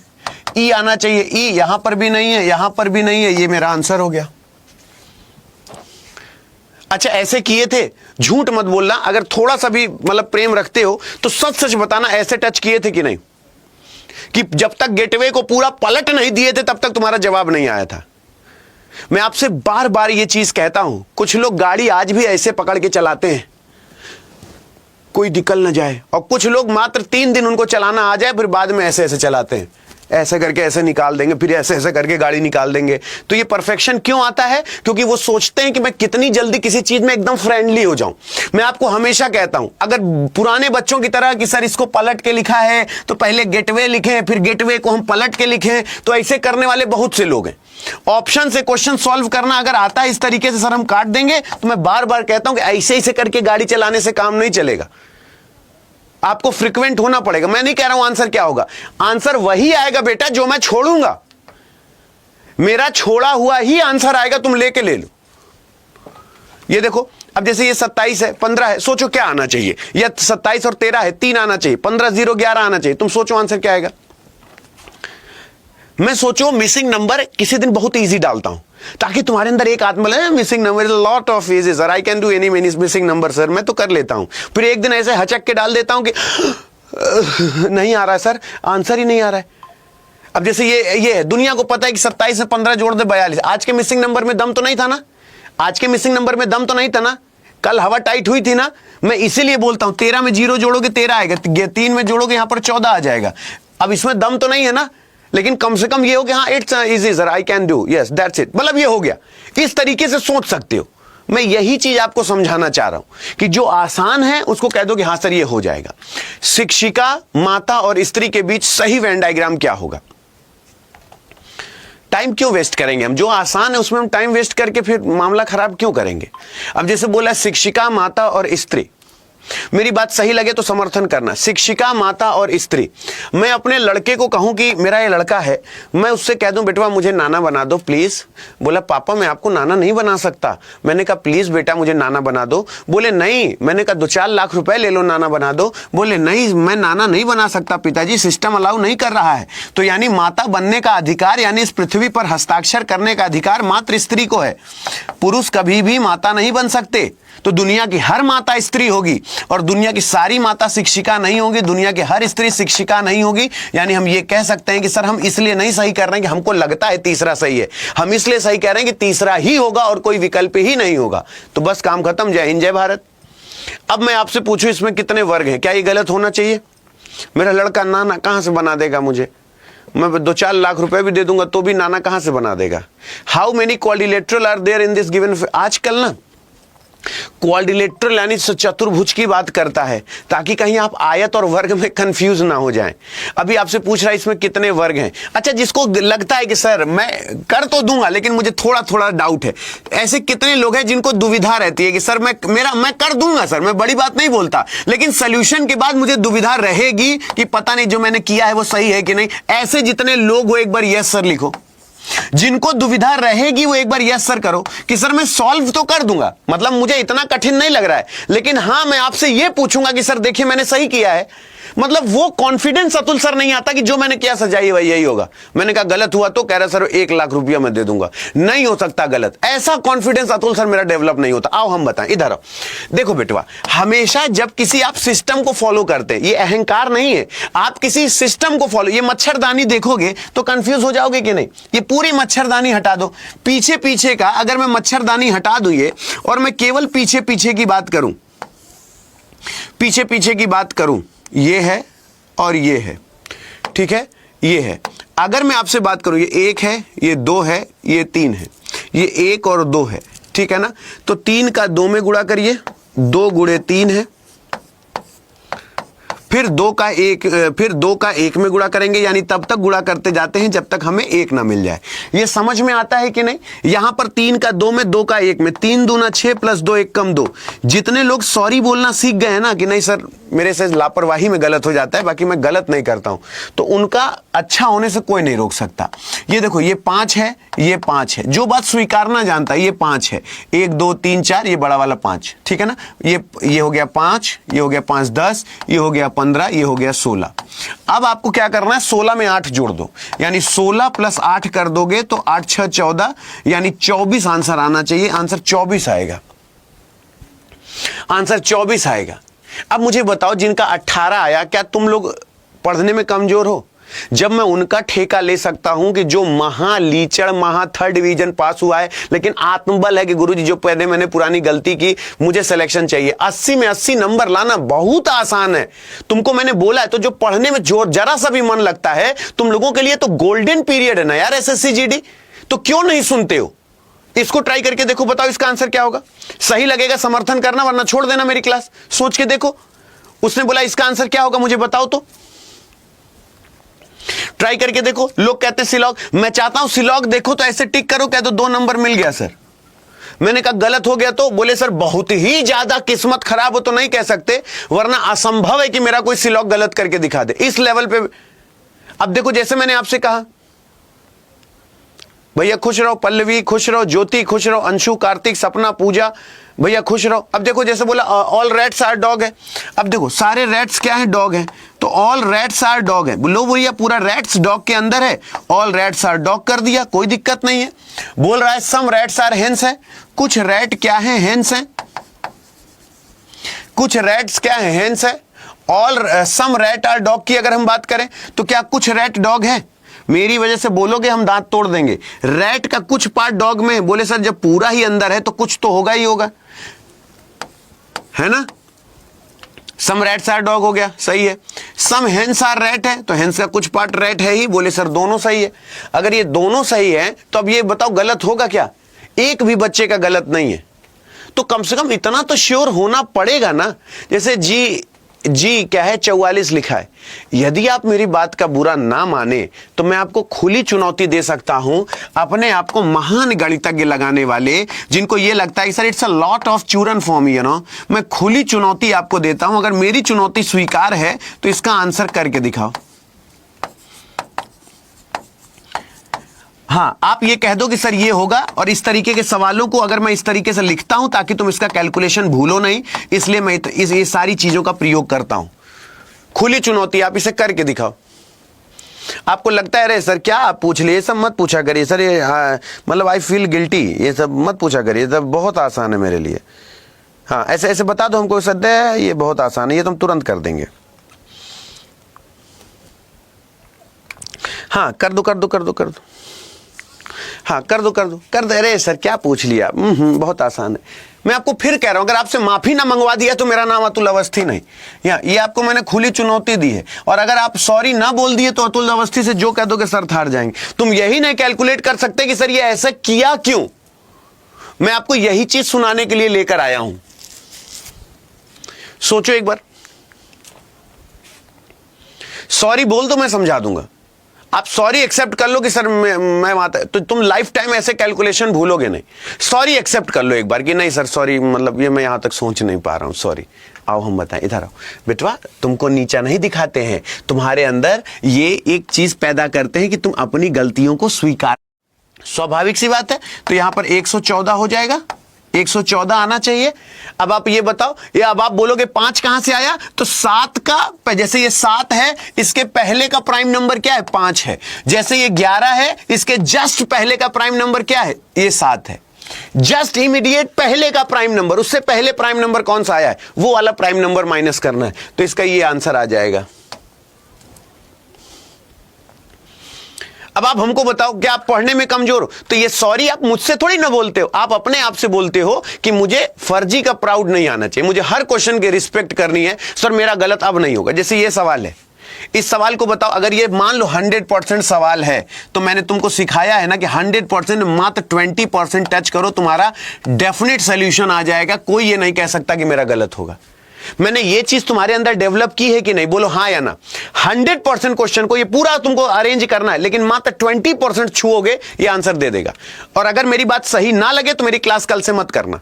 ई आना चाहिए, ई यहां पर भी नहीं है, यहां पर भी नहीं है, ये मेरा आंसर हो गया। अच्छा ऐसे किए थे, झूठ मत बोलना, अगर थोड़ा सा भी मतलब प्रेम रखते हो तो सच सच बताना, ऐसे टच किए थे कि नहीं, कि जब तक गेटवे को पूरा पलट नहीं दिए थे तब तक तुम्हारा जवाब नहीं आया था। मैं आपसे बार बार ये चीज कहता हूं, कुछ लोग गाड़ी आज भी ऐसे पकड़ के चलाते हैं कोई निकल ना जाए, और कुछ लोग मात्र 3 दिन उनको चलाना आ जाए, फिर बाद में ऐसे ऐसे चलाते हैं, ऐसे करके ऐसे निकाल देंगे, फिर ऐसे ऐसे करके गाड़ी निकाल देंगे। तो ये परफेक्शन क्यों आता है, क्योंकि वो सोचते हैं कि मैं कितनी जल्दी किसी चीज में एकदम फ्रेंडली हो जाऊं। मैं आपको हमेशा कहता हूं, अगर पुराने बच्चों की तरह कि सर इसको पलट के लिखा है तो पहले गेटवे लिखें, फिर गेटवे को हम पलट के लिखें, तो ऐसे करने वाले बहुत से लोग हैं। ऑप्शन से क्वेश्चन सॉल्व करना अगर आता है इस तरीके से सर हम काट देंगे, तो मैं बार बार कहता हूं कि ऐसे ऐसे करके गाड़ी चलाने से काम नहीं चलेगा, आपको फ्रीक्वेंट होना पड़ेगा। मैं नहीं कह रहा हूं आंसर क्या होगा, आंसर वही आएगा बेटा जो मैं छोड़ूंगा, मेरा छोड़ा हुआ ही आंसर आएगा, तुम लेके ले लो। ये देखो अब जैसे ये 27 है, 15 है, सोचो क्या आना चाहिए, या 27 और 13 है, 3 आना चाहिए, 15 0 11 आना चाहिए, तुम सोचो आंसर क्या आएगा। मैं सोचो मिसिंग नंबर किसी दिन बहुत इजी डालता हूं, ताकि तुम्हारे अंदर एक आत्मबल है, missing number is a lot of easy sir, I can do any missing number sir, मैं तो कर लेता हूं। फिर एक दिन ऐसे हचक के डाल देता हूं कि नहीं आ रहा है सर, आंसर ही नहीं आ रहा है। अब जैसे ये है, दुनिया को पता है कि 27 में 15 जोड़ दे 42। आज के मिसिंग नंबर में दम तो नहीं था ना, आज के मिसिंग नंबर में दम तो नहीं था ना, कल हवा टाइट हुई थी ना। मैं इसीलिए बोलता हूं 13 में 0 जोड़ोगे 13 आएगा, 3 में जोड़ोगे यहां पर 14 आ जाएगा। अब इसमें दम तो नहीं है ना, लेकिन कम से कम ये हो कि हाँ it's easy sir, I can do, yes that's it, मतलब ये हो गया। इस तरीके से सोच सकते हो। मैं यही चीज आपको समझाना चाह रहा हूं कि जो आसान है उसको कह दो कि हाँ सर ये हो जाएगा। शिक्षिका, माता और स्त्री के बीच सही वेन डायग्राम क्या होगा? टाइम क्यों वेस्ट करेंगे हम? जो आसान है उसमें हम टाइम वेस्ट करके फिर मामला खराब क्यों करेंगे? अब जैसे बोला शिक्षिका, माता और स्त्री, मेरी बात सही लगे तो समर्थन करना। शिक्षिका, माता और स्त्री, मैं अपने लड़के को कहूं कि मेरा ये लड़का है, मैं उससे कह दूं बेटवा मुझे नाना बना दो प्लीज। बोला पापा मैं आपको नाना नहीं बना सकता। मैंने कहा प्लीज बेटा मुझे नाना बना दो। बोले नहीं। मैंने कहा 2-4 लाख रुपए ले लो, नाना बना दो। बोले नहीं मैं नाना नहीं बना सकता पिताजी, सिस्टम अलाउ नहीं कर रहा है। तो यानी माता बनने का अधिकार, यानी इस पृथ्वी पर हस्ताक्षर करने का अधिकार मात्र स्त्री को है। पुरुष कभी भी माता नहीं बन सकते। तो दुनिया की हर माता स्त्री होगी और दुनिया की सारी माता शिक्षिका नहीं होगी, दुनिया की हर स्त्री शिक्षिका नहीं होगी। यानी हम ये कह सकते हैं कि सर हम इसलिए नहीं सही कर रहे हैं कि हमको लगता है तीसरा सही है, हम इसलिए सही कह रहे हैं कि तीसरा ही होगा और कोई विकल्प ही नहीं होगा। तो बस काम खत्म। जय हिंद, जय भारत। अब मैं आपसे पूछूं इसमें कितने वर्ग हैं? क्या ये गलत होना चाहिए? मेरा लड़का नाना कहां से बना देगा मुझे? मैं 2-4 लाख रुपए भी दे दूंगा तो भी नाना कहां से बना देगा? How many quadrilateral are there in this given? आजकल ना क्वाड्रिलेटरल यानी चतुर्भुज की बात करता है ताकि कहीं आप आयत और वर्ग में कंफ्यूज ना हो जाएं। अभी आपसे पूछ रहा है इसमें कितने वर्ग हैं। अच्छा, जिसको लगता है कि सर मैं कर तो दूंगा लेकिन मुझे थोड़ा थोड़ा डाउट है, ऐसे कितने लोग हैं जिनको दुविधा रहती है कि सर मैं कर दूंगा सर, मैं बड़ी बात नहीं बोलता, लेकिन सोल्यूशन के बाद मुझे दुविधा रहेगी कि पता नहीं जो मैंने किया है वो सही है कि नहीं। ऐसे जितने लोग हो एक बार यस सर लिखो। जिनको दुविधा रहेगी वो एक बार यस सर करो कि सर मैं सॉल्व तो कर दूंगा, मतलब मुझे इतना कठिन नहीं लग रहा है, लेकिन हां मैं आपसे ये पूछूंगा कि सर देखिए मैंने सही किया है। मतलब वो कॉन्फिडेंस अतुल सर नहीं आता कि जो मैंने किया सजाई वही यही होगा। मैंने कहा गलत हुआ तो कह रहा सर 1 लाख रुपया मैं दे दूंगा, नहीं हो सकता गलत। ऐसा कॉन्फिडेंस अतुल सर मेरा डेवलप नहीं होता। आओ हम बताएं, इधर आओ। देखो बेटवा, हमेशा जब किसी आप सिस्टम को फॉलो करते हैं, ये अहंकार नहीं है, आप किसी सिस्टम को फॉलो, ये मच्छरदानी देखोगे तो कंफ्यूज हो जाओगे कि नहीं? ये पूरी मच्छरदानी हटा दो, पीछे पीछे का अगर मैं मच्छरदानी हटा दूं ये और मैं केवल पीछे पीछे की बात करूं, पीछे पीछे की बात करूं, ये है और ये है, ठीक है, ये है। अगर मैं आपसे बात करूं, ये 1 है, ये 2 है, ये 3 है, ये 1 और 2 है, ठीक है ना? तो 3 का 2 में गुणा करिए, 2 गुणे 3 है, फिर 2 का 1 में गुणा करेंगे, यानी तब तक गुणा करते जाते हैं जब तक हमें 1 ना मिल जाए। ये समझ में आता है कि नहीं? यहां पर 3 का 2 में, 2 का 1 में, 3 दूना 6 प्लस 2 1 कम 2। जितने लोग सॉरी बोलना सीख गए हैं ना कि नहीं सर मेरे से लापरवाही में गलत हो जाता है, बाकी मैं गलत नहीं करता हूं, तो उनका अच्छा होने से कोई नहीं रोक सकता। ये देखो, ये 5 है, ये 5 है, जो बात स्वीकारना जानता है ये 5 है, 1 2 3 4, ये बड़ा वाला 5, ठीक है ना? ये हो गया 5, ये हो गया 5 10, ये हो गया 15, ये हो गया 16। अब आपको क्या करना है, 16 में 8 जोड़ दो, यानी 16 प्लस 8 कर दोगे तो 8 6 14, यानी 24 आंसर आना चाहिए। आंसर 24 आएगा, आंसर 24 आएगा। अब मुझे बताओ, जिनका 18 आया, क्या तुम लोग पढ़ने में कमजोर हो? जब मैं उनका ठेका ले सकता हूं कि जो लीचड़ 3rd डिवीजन पास हुआ है, लेकिन आत्मबल है कि गुरुजी जो पहले मैंने पुरानी गलती की, मुझे सिलेक्शन चाहिए। 80 में 80 नंबर लाना बहुत आसान है। तुमको मैंने बोला है, तो जो पढ़ने में जोर जरा सा भी मन लगता है, तुम लोगों के लिए तो गोल्डन पीरियड है ना यार, SSC GD। तो क्यों नहीं सुनते हो? इसको ट्राई करके देखो, बताओ इसका आंसर क्या होगा। सही लगेगा समर्थन करना, वरना छोड़ देना मेरी क्लास। सोच के देखो, उसने बोला इसका आंसर क्या होगा, मुझे बताओ तो। ट्राई करके देखो। लोग कहते हैं सिलॉग, मैं चाहता हूं सिलॉग देखो तो ऐसे टिक करो, कह दो 2 नंबर मिल गया सर। मैंने कहा गलत हो गया तो बोले सर बहुत ही ज्यादा किस्मत खराब हो तो नहीं कह सकते, वरना असंभव है कि मेरा कोई सिलॉग गलत करके दिखा दे इस लेवल पे। अब देखो, जैसे मैंने आपसे कहा भैया खुश रहो, पल्लवी खुश रहो, ज्योति खुश रहो, अंशु, कार्तिक, सपना, पूजा भैया खुश रहो। अब देखो, जैसे बोला ऑल रैट्स आर डॉग है। अब देखो सारे रैट्स क्या है, डॉग है, तो ऑल रैट्स आर डॉग है। बोलो भैया पूरा रैट्स डॉग के अंदर है, ऑल रैट्स आर डॉग कर दिया, कोई दिक्कत नहीं है। बोल रहा है सम रैट्स आर हेंस है, कुछ रैट क्या है, हेंस है, कुछ रैट्स क्या है, हेंस है। All some rat are dog की अगर हम बात करें तो क्या कुछ रैट डॉग है? मेरी वजह से बोलोगे हम दांत तोड़ देंगे। रैट का कुछ पार्ट डॉग में है, बोले सर जब पूरा ही अंदर है तो कुछ तो होगा ही होगा, है ना? सम रैट्स आर डॉग हो गया, सही है। सम हेंस आर रैट है तो हेंस का कुछ पार्ट रैट है ही, बोले सर दोनों सही है। अगर ये दोनों सही है तो अब ये बताओ गलत होगा क्या? एक भी बच्चे का गलत नहीं है। तो कम से कम इतना तो श्योर होना पड़ेगा ना। जैसे जी क्या है 44 लिखा है। यदि आप मेरी बात का बुरा ना माने तो मैं आपको खुली चुनौती दे सकता हूं, अपने आप को महान गणितज्ञ लगाने वाले जिनको ये लगता है sir it's a lot of चूरन फॉर मी, यू नो, मैं खुली चुनौती आपको देता हूं। अगर मेरी चुनौती स्वीकार है तो इसका आंसर करके दिखाओ। हाँ, आप ये कह दो कि सर ये होगा, और इस तरीके के सवालों को अगर मैं इस तरीके से लिखता हूं ताकि तुम इसका कैलकुलेशन भूलो नहीं, इसलिए मैं ये सारी चीजों का प्रयोग करता हूं। खुली चुनौती, आप इसे करके दिखाओ। आपको लगता है अरे सर क्या आप पूछ लिए, ये सब मत पूछा करिए सर, ये मतलब आई फील गिल्टी, ये सब मत पूछा करिए, सब बहुत आसान है मेरे लिए। हाँ, ऐसे ऐसे बता दो हमको सर ये बहुत आसान है, ये तुम तुरंत कर देंगे। हाँ कर दो कर दो कर दो कर दो, हाँ कर दो कर दो कर दो। अरे सर क्या पूछ लिया, बहुत आसान है। मैं आपको फिर कह रहा हूं, अगर आपसे माफी ना मंगवा दिया तो मेरा नाम अतुल अवस्थी नहीं। ये आपको मैंने खुली चुनौती दी है, और अगर आप सॉरी ना बोल दिए तो अतुल अवस्थी से जो कह दो कि सर हार जाएंगे। तुम यही नहीं कैलकुलेट कर सकते कि सर ये ऐसा किया क्यों। मैं आपको यही चीज सुनाने के लिए लेकर आया हूं। सोचो एक बार, सॉरी बोल दो मैं समझा दूंगा। आप सॉरी एक्सेप्ट कर लो कि सर मैं माता, तो तुम लाइफ टाइम ऐसे कैलकुलेशन भूलोगे नहीं। सॉरी एक्सेप्ट कर लो एक बार कि नहीं सर सॉरी, मतलब ये मैं यहां तक सोच नहीं पा रहा हूं, सॉरी। आओ हम बताएं, इधर आओ बेटवा, तुमको नीचा नहीं दिखाते हैं, तुम्हारे अंदर ये एक चीज पैदा करते हैं कि तुम अपनी गलतियों को स्वीकार, स्वाभाविक सी बात है। तो यहां पर 114 हो जाएगा, 114 आना चाहिए। अब आप ये बताओ, ये अब आप बोलोगे 5 कहां से आया, तो 7 का, जैसे ये 7 है इसके पहले का प्राइम नंबर क्या है, 5 है। जैसे ये 11 है इसके जस्ट पहले का प्राइम नंबर क्या है, ये 7 है। जस्ट इमीडिएट पहले का प्राइम नंबर, उससे पहले प्राइम नंबर कौन सा आया है, वो वाला प्राइम नंबर माइनस करना है, तो इसका ये आंसर आ जाएगा। अब आप हमको बताओ कि आप पढ़ने में कमजोर हो, तो ये सॉरी आप मुझसे थोड़ी ना बोलते हो, आप अपने आप से बोलते हो कि मुझे फर्जी का प्राउड नहीं आना चाहिए, मुझे हर क्वेश्चन की रिस्पेक्ट करनी है। सर मेरा गलत अब नहीं होगा। जैसे ये सवाल है, इस सवाल को बताओ, अगर ये मान लो 100% सवाल है, तो मैंने तुमको सिखाया है ना कि 100% मात्र 20% टच करो, तुम्हारा डेफिनेट सोल्यूशन आ जाएगा। कोई ये नहीं कह सकता कि मेरा गलत होगा। मैंने ये चीज तुम्हारे अंदर डेवलप की है कि नहीं, बोलो हाँ या ना। 100% क्वेश्चन को ये पूरा तुमको अरेंज करना है, लेकिन मात्र 20% छुओगे, ये आंसर दे देगा। और अगर मेरी बात सही ना लगे तो मेरी क्लास कल से मत करना।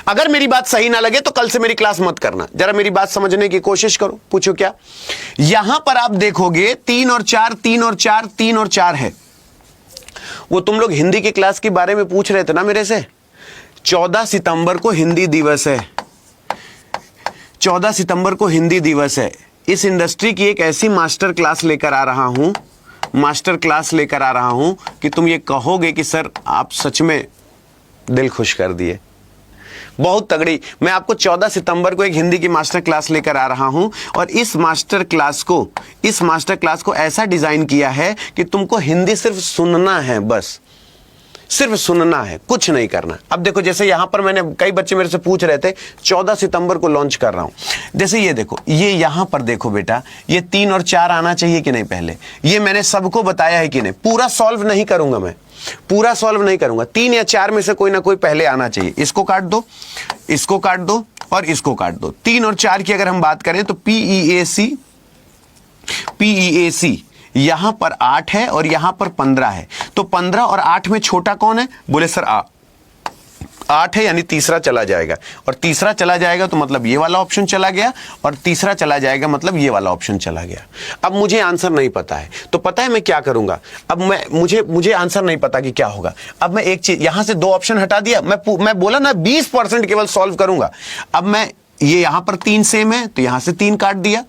अगर मेरी बात सही ना लगे तो कल से मेरी क्लास मत करना। जरा मेरी बात समझने की कोशिश करो। पूछो क्या। यहां पर आप देखोगे 3 और 4, 3 और 4, 3 और 4 है। वो तुम लोग हिंदी की क्लास के बारे में पूछ रहे थे ना मेरे से। 14 सितंबर को हिंदी दिवस है, 14 सितंबर को हिंदी दिवस है। इस इंडस्ट्री की एक ऐसी मास्टर क्लास लेकर आ रहा हूं, मास्टर क्लास लेकर आ रहा हूं कि तुम ये कहोगे कि सर आप सच में दिल खुश कर दिए। बहुत तगड़ी। मैं आपको 14 सितंबर को एक हिंदी की मास्टर क्लास लेकर आ रहा हूं, और इस मास्टर क्लास को ऐसा डिजाइन किया है कि तुमको हिंदी सिर्फ सुनना है, बस सिर्फ सुनना है, कुछ नहीं करना। अब देखो, जैसे यहां पर मैंने, कई बच्चे मेरे से पूछ रहे थे, 14 सितंबर को लॉन्च कर रहा हूं। जैसे ये देखो, ये यहां पर देखो बेटा, ये 3 और 4 आना चाहिए कि नहीं पहले, ये मैंने सबको बताया है कि नहीं। पूरा सॉल्व नहीं करूंगा मैं, पूरा सॉल्व नहीं करूंगा। 3 या 4 में से कोई ना कोई पहले आना चाहिए। इसको काट दो, इसको काट दो और इसको काट दो। 3 और 4 की अगर हम बात करें तो PEAC यहां पर 8 है और यहां पर 15 है। तो 15 और 8 में छोटा कौन है, बोले सर 8 है, यानी तीसरा चला जाएगा। और तीसरा चला जाएगा तो मतलब ये वाला ऑप्शन चला गया, और तीसरा चला जाएगा मतलब ये वाला ऑप्शन चला गया। अब मुझे आंसर नहीं पता है, तो पता है मैं क्या करूंगा। अब मुझे आंसर नहीं पता कि क्या होगा। अब मैं एक चीज, यहां से 2 ऑप्शन हटा दिया, मैं बोला ना 20% केवल सॉल्व करूंगा। अब मैं, ये यहां पर 3 सेम है तो यहां से 3 काट दिया,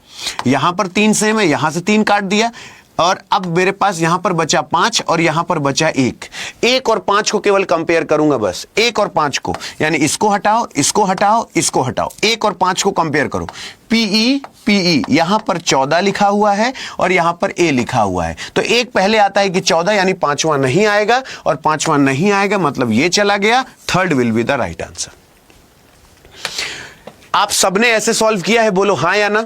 यहां पर 3 सेम है, यहां से 3 काट दिया। और अब मेरे पास यहां पर बचा 5 और यहां पर बचा 1। 1 और 5 को केवल कंपेयर करूंगा, बस 1 और 5 को, यानी इसको हटाओ, इसको हटाओ, इसको हटाओ, 1 और 5 को कंपेयर करो। PE यहां पर 14 लिखा हुआ है और यहां पर A लिखा हुआ है, तो एक पहले आता है कि 14, यानी पांचवा नहीं आएगा, और पांचवा नहीं आएगा मतलब ये चला गया। Third will be the right answer. आप सबने ऐसे सॉल्व किया है, बोलो हां या ना।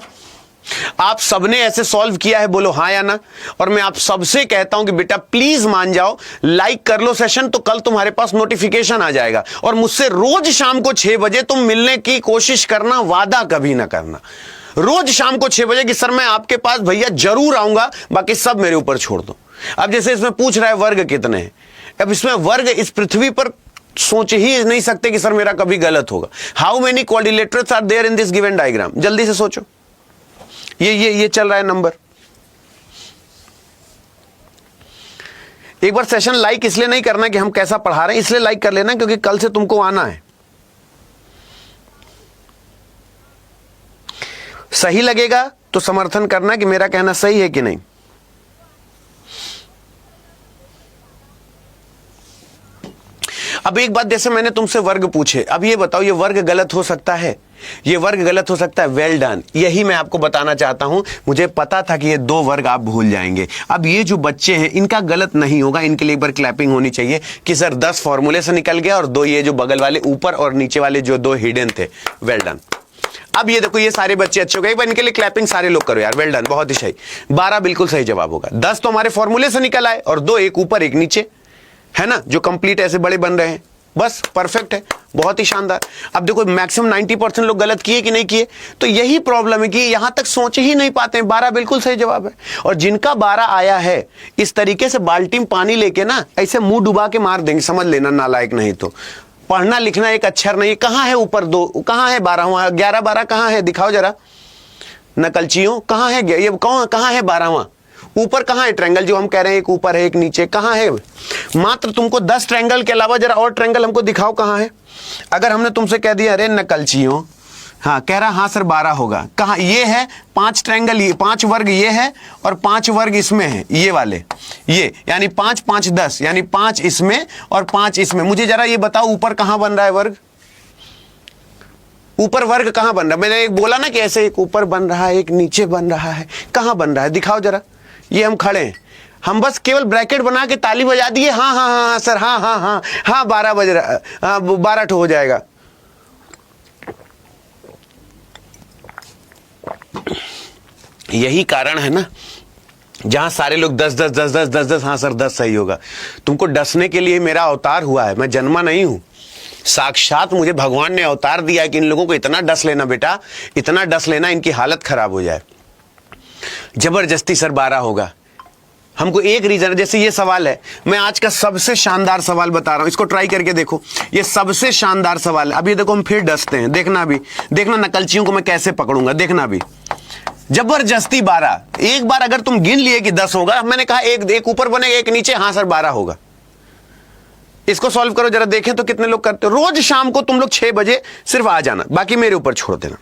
आप सबने ऐसे सॉल्व किया है, बोलो हां या ना। और मैं आप सबसे कहता हूं कि बेटा प्लीज मान जाओ, लाइक कर लो सेशन, तो कल तुम्हारे पास नोटिफिकेशन आ जाएगा। और मुझसे रोज शाम को 6 बजे तुम मिलने की कोशिश करना, वादा कभी ना करना। रोज शाम को 6 बजे कि सर मैं आपके पास भैया जरूर आऊंगा, बाकी सब मेरे ऊपर छोड़ दो। अब जैसे इसमें पूछ रहा है वर्ग कितने हैं, अब इसमें वर्ग इस पृथ्वी पर सोच ही नहीं सकते कि सर मेरा कभी गलत होगा। How many quadrilaterals are there in this given diagram, जल्दी से सोचो। ये चल रहा है नंबर। एक बार सेशन लाइक इसलिए नहीं करना कि हम कैसा पढ़ा रहे हैं, इसलिए लाइक कर लेना क्योंकि कल से तुमको आना है। सही लगेगा तो समर्थन करना कि मेरा कहना सही है कि नहीं। अब एक बात, जैसे मैंने तुमसे वर्ग पूछे, अब ये बताओ ये वर्ग गलत हो सकता है, ये वर्ग गलत हो सकता है। वेल डन, यही मैं आपको बताना चाहता हूं। मुझे पता था कि ये 2 वर्ग आप भूल जाएंगे। अब ये जो बच्चे हैं इनका गलत नहीं होगा, इनके लिए एक बार क्लैपिंग होनी चाहिए कि सर 10 फॉर्मूले से निकल गया और 2 ये जो बगल वाले ऊपर और नीचे वाले जो 2 हिडन थे। Well done. अब ये देखो ये सारे बच्चे अच्छे हो गए, एक बार इनके लिए क्लैपिंग सारे लोग करो यार। वेल डन, बहुत ही सही। 12 बिल्कुल सही जवाब होगा। 10 तो हमारे फॉर्मूले से निकल आए और 2 एक ऊपर एक नीचे, है ना, जो कंप्लीट ऐसे बड़े बन रहे हैं। बस परफेक्ट है, बहुत ही शानदार। अब देखो मैक्सिमम 90% लोग गलत किए कि नहीं किए, तो यही प्रॉब्लम है कि यहां तक सोच ही नहीं पाते हैं। 12 बिल्कुल सही जवाब है। और जिनका 12 आया है, इस तरीके से बाल्टी में पानी लेके ना ऐसे मुंह डुबा के मार देंगे, समझ लेना नालायक नहीं तो। पढ़ना लिखना एक अक्षर नहीं। कहां है ऊपर 2, कहां है 12वां, 11 12 कहां है, दिखाओ जरा नकलचियों, कहां है ये, कहां है 12वां, ऊपर कहां है ट्रायंगल जो हम कह रहे हैं एक ऊपर है एक नीचे, कहां है। मात्र तुमको 10 ट्रायंगल के अलावा जरा और ट्रायंगल हमको दिखाओ कहां है। अगर हमने तुमसे कह दिया अरे नकलचियों, हाँ कह रहा हाँ सर 12 होगा, कहां ये है 5 ट्रायंगल, ये 5 वर्ग ये है और 5 वर्ग इसमें है, ये वाले, ये यानी 5 5 10, यानी 5 इसमें और 5 इसमें। मुझे जरा ये बताओ ऊपर कहां बन रहा है वर्ग, ऊपर वर्ग कहां बन रहा है। मैंने एक बोला ना कि ऐसे एक ऊपर बन रहा है एक नीचे बन रहा है, कहां बन रहा है दिखाओ जरा। ये हम खड़े हैं, हम बस केवल ब्रैकेट बना के ताली बजा दिए, हाँ हाँ हाँ सर, हाँ हाँ हाँ हाँ 12 बज रहा, हाँ 12 ठो हो जाएगा। यही कारण है ना जहां सारे लोग 10 10 10 10 10 10, हाँ सर 10 सही होगा। तुमको डसने के लिए मेरा अवतार हुआ है, मैं जन्मा नहीं हूं। साक्षात मुझे भगवान ने अवतार दिया है कि इन लोगों को इतना डस लेना बेटा, इतना डस लेना इनकी हालत खराब हो जाए। जबरदस्ती सर 12 होगा। हमको एक रीजन, जैसे ये सवाल है, मैं आज का सबसे शानदार सवाल बता रहा हूं, इसको ट्राई करके देखो। ये सबसे शानदार सवाल है। अब ये देखो हम फिर डसते हैं, देखना भी, देखना नकलचियों को मैं कैसे पकड़ूंगा, देखना भी। जबरदस्ती 12, एक बार अगर तुम गिन लिए कि 10 होगा, मैंने कहा एक ऊपर बनेगा एक नीचे, हाँ सर 12 होगा। इसको सॉल्व करो जरा, देखें तो कितने लोग करते हो। रोज शाम को तुम लोग 6 बजे सिर्फ आ जाना, बाकी मेरे ऊपर छोड़ देना।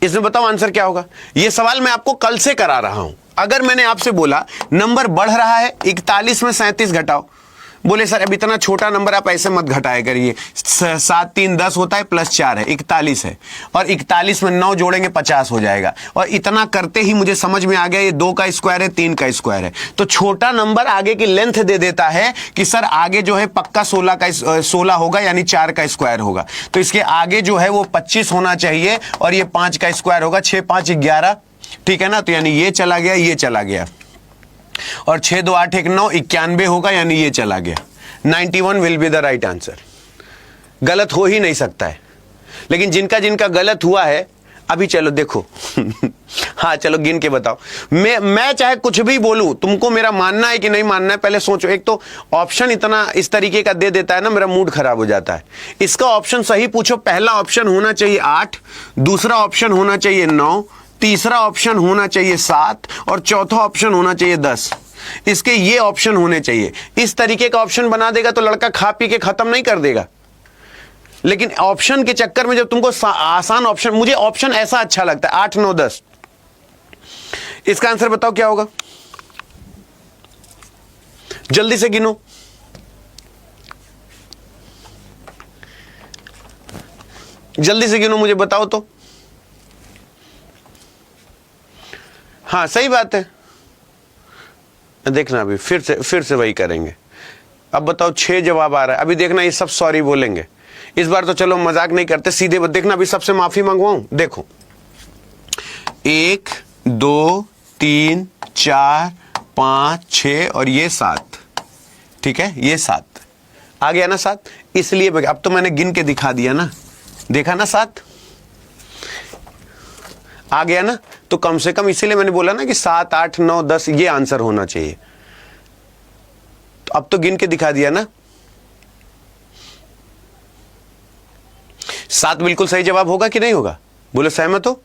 इसमें बताओ आंसर क्या होगा। यह सवाल मैं आपको कल से करा रहा हूं। अगर मैंने आपसे बोला नंबर बढ़ रहा है, 41 में 37 घटाओ, बोले सर अब इतना छोटा नंबर आप ऐसे मत घटाया करिए, 7 3 10 होता है प्लस 4 है 41 है, और 41 में 9 जोड़ेंगे 50 हो जाएगा। और इतना करते ही मुझे समझ में आ गया ये 2 का स्क्वायर है 3 का स्क्वायर है। तो छोटा नंबर आगे की लेंथ दे देता है कि सर आगे जो है पक्का 16 होगा, यानी 4 का स्क्वायर होगा। तो इसके आगे जो है वो 25 होना चाहिए और ये 5 का स्क्वायर होगा, 6 5 11, ठीक है ना। तो यानी ये चला गया, ये चला गया, और 6 2 8 1 9 91 होगा, यानी ये चला गया। 91 will be the right answer. गलत हो ही नहीं सकता है। लेकिन जिनका जिनका गलत हुआ है अभी चलो देखो हाँ चलो गिन के बताओ। मैं चाहे कुछ भी बोलूं, तुमको मेरा मानना है कि नहीं मानना है पहले सोचो। एक तो ऑप्शन इतना इस तरीके का दे देता है ना, मेरा मूड खराब हो जाता है। इसका ऑप्शन सही पूछो, पहला ऑप्शन होना चाहिए 8, दूसरा ऑप्शन होना चाहिए 9, तीसरा ऑप्शन होना चाहिए 7 और चौथा ऑप्शन होना चाहिए 10। इसके ये ऑप्शन होने चाहिए। इस तरीके का ऑप्शन बना देगा तो लड़का खा पी के खत्म नहीं कर देगा। लेकिन ऑप्शन के चक्कर में जब तुमको आसान ऑप्शन, मुझे ऑप्शन ऐसा अच्छा लगता है 8 9 10। इसका आंसर बताओ क्या होगा, जल्दी से गिनो। जल्दी से गिनो, मुझे बताओ तो। हाँ सही बात है, देखना अभी फिर से वही करेंगे। अब बताओ 6 जवाब आ रहा है। अभी देखना ये सब सॉरी बोलेंगे। इस बार तो चलो मजाक नहीं करते, सीधे देखना। अभी सबसे माफी मंगवाऊं। देखो 1 2 3 4 5 6 और ये 7, ठीक है, ये 7 आ गया ना 7। इसलिए अब तो मैंने गिन के दिखा दिया ना, देखा ना 7 आ गया ना। तो कम से कम इसीलिए मैंने बोला ना कि 7 8 9 10 ये आंसर होना चाहिए। तो अब तो गिन के दिखा दिया ना। 7 बिल्कुल सही जवाब होगा कि नहीं होगा, बोलो सहमत हो।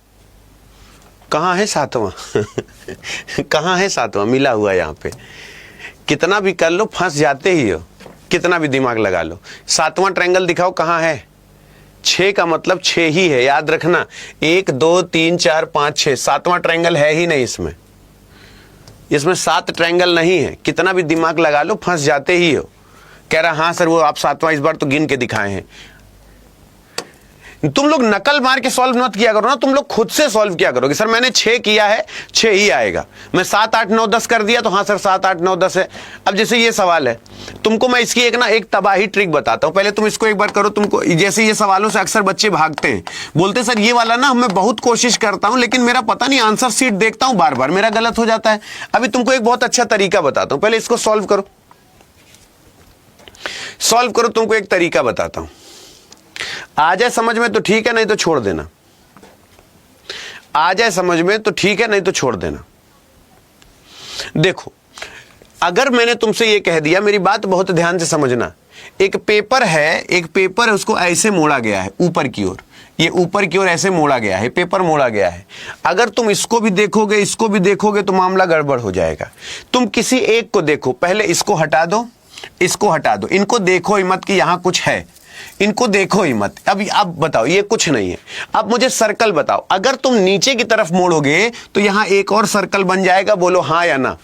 कहां है 7वां कहां है 7वां, मिला हुआ यहां पे। कितना भी कर लो फंस जाते ही हो, कितना भी दिमाग लगा लो। 7वां ट्रायंगल दिखाओ कहां है। 6 का मतलब 6 ही है, याद रखना। 1 2 3 4 5 6, 7वां ट्रायंगल है ही नहीं इसमें। इसमें 7 ट्रायंगल नहीं है, कितना भी दिमाग लगा लो फंस जाते ही हो। कह रहा हाँ सर वो आप 7वां इस बार तो गिन के दिखाए हैं। तुम लोग नकल मार के सॉल्व मत किया करो ना, तुम लोग खुद से सॉल्व किया करोगे। सर मैंने 6 किया है, 6 ही आएगा। मैं 7 8 9 10 कर दिया तो हाँ सर 7 8 9 10 है। अब जैसे ये सवाल है, तुमको मैं इसकी एक तबाही ट्रिक बताता हूं। पहले तुम इसको एक बार करो। तुमको जैसे ये सवालों से अक्सर बच्चे भागते हैं, बोलते सर ये वाला ना मैं बहुत कोशिश करता हूं लेकिन मेरा पता नहीं आंसर शीट देखता हूं बार बार मेरा गलत हो जाता है। अभी तुमको एक बहुत अच्छा तरीका बताता हूं, पहले इसको सॉल्व करो। तुमको एक तरीका बताता हूं, आ जाए समझ में तो ठीक है, नहीं तो छोड़ देना। आ जाए समझ में तो ठीक है, नहीं तो छोड़ देना। देखो अगर मैंने तुमसे ये कह दिया, मेरी बात बहुत ध्यान से समझना। एक पेपर है, उसको ऐसे मोड़ा गया है ऊपर की ओर, ये ऊपर की ओर ऐसे मोड़ा गया है, पेपर मोड़ा गया है। अगर तुम इसको भी देखोगे तो मामला गड़बड़ हो जाएगा। तुम किसी एक को देखो, पहले इसको हटा दो, इनको देखो ही मत कि यहां कुछ है, इनको देखो ही मत। अब बताओ ये कुछ नहीं है। अब मुझे सर्कल बताओ, अगर तुम नीचे की तरफ मोड़ोगे तो यहां एक और सर्कल बन जाएगा, बोलो हाँ या ना।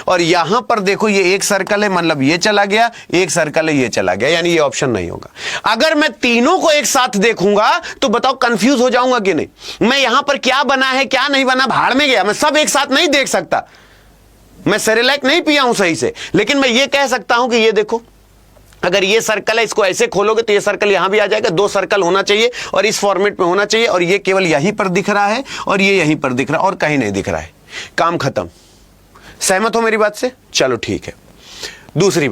और यहां पर देखो ये एक सर्कल है, मतलब ये चला गया, एक सर्कल है ये चला गया, यानी ये ऑप्शन नहीं होगा। अगर मैं तीनों को एक साथ देखूंगा तो बताओ कंफ्यूज हो जाऊंगा कि नहीं। मैं यहां पर क्या बना है क्या नहीं बना भाड़ में गया, मैं सब एक साथ नहीं देख सकता। मैं सेरेलैक नहीं पिया हूं सही से, लेकिन मैं ये कह सकता हूं कि ये देखो अगर ये सर्कल है इसको ऐसे खोलोगे तो ये सर्कल यहां भी आ जाएगा। 2 सर्कल होना चाहिए और इस फॉर्मेट में होना चाहिए, और ये केवल यहीं पर दिख रहा है और ये यहीं पर दिख रहा है और कहीं नहीं दिख रहा है। काम खत्म। सहमत हो मेरी बात से? चलो ठीक है। दूसरी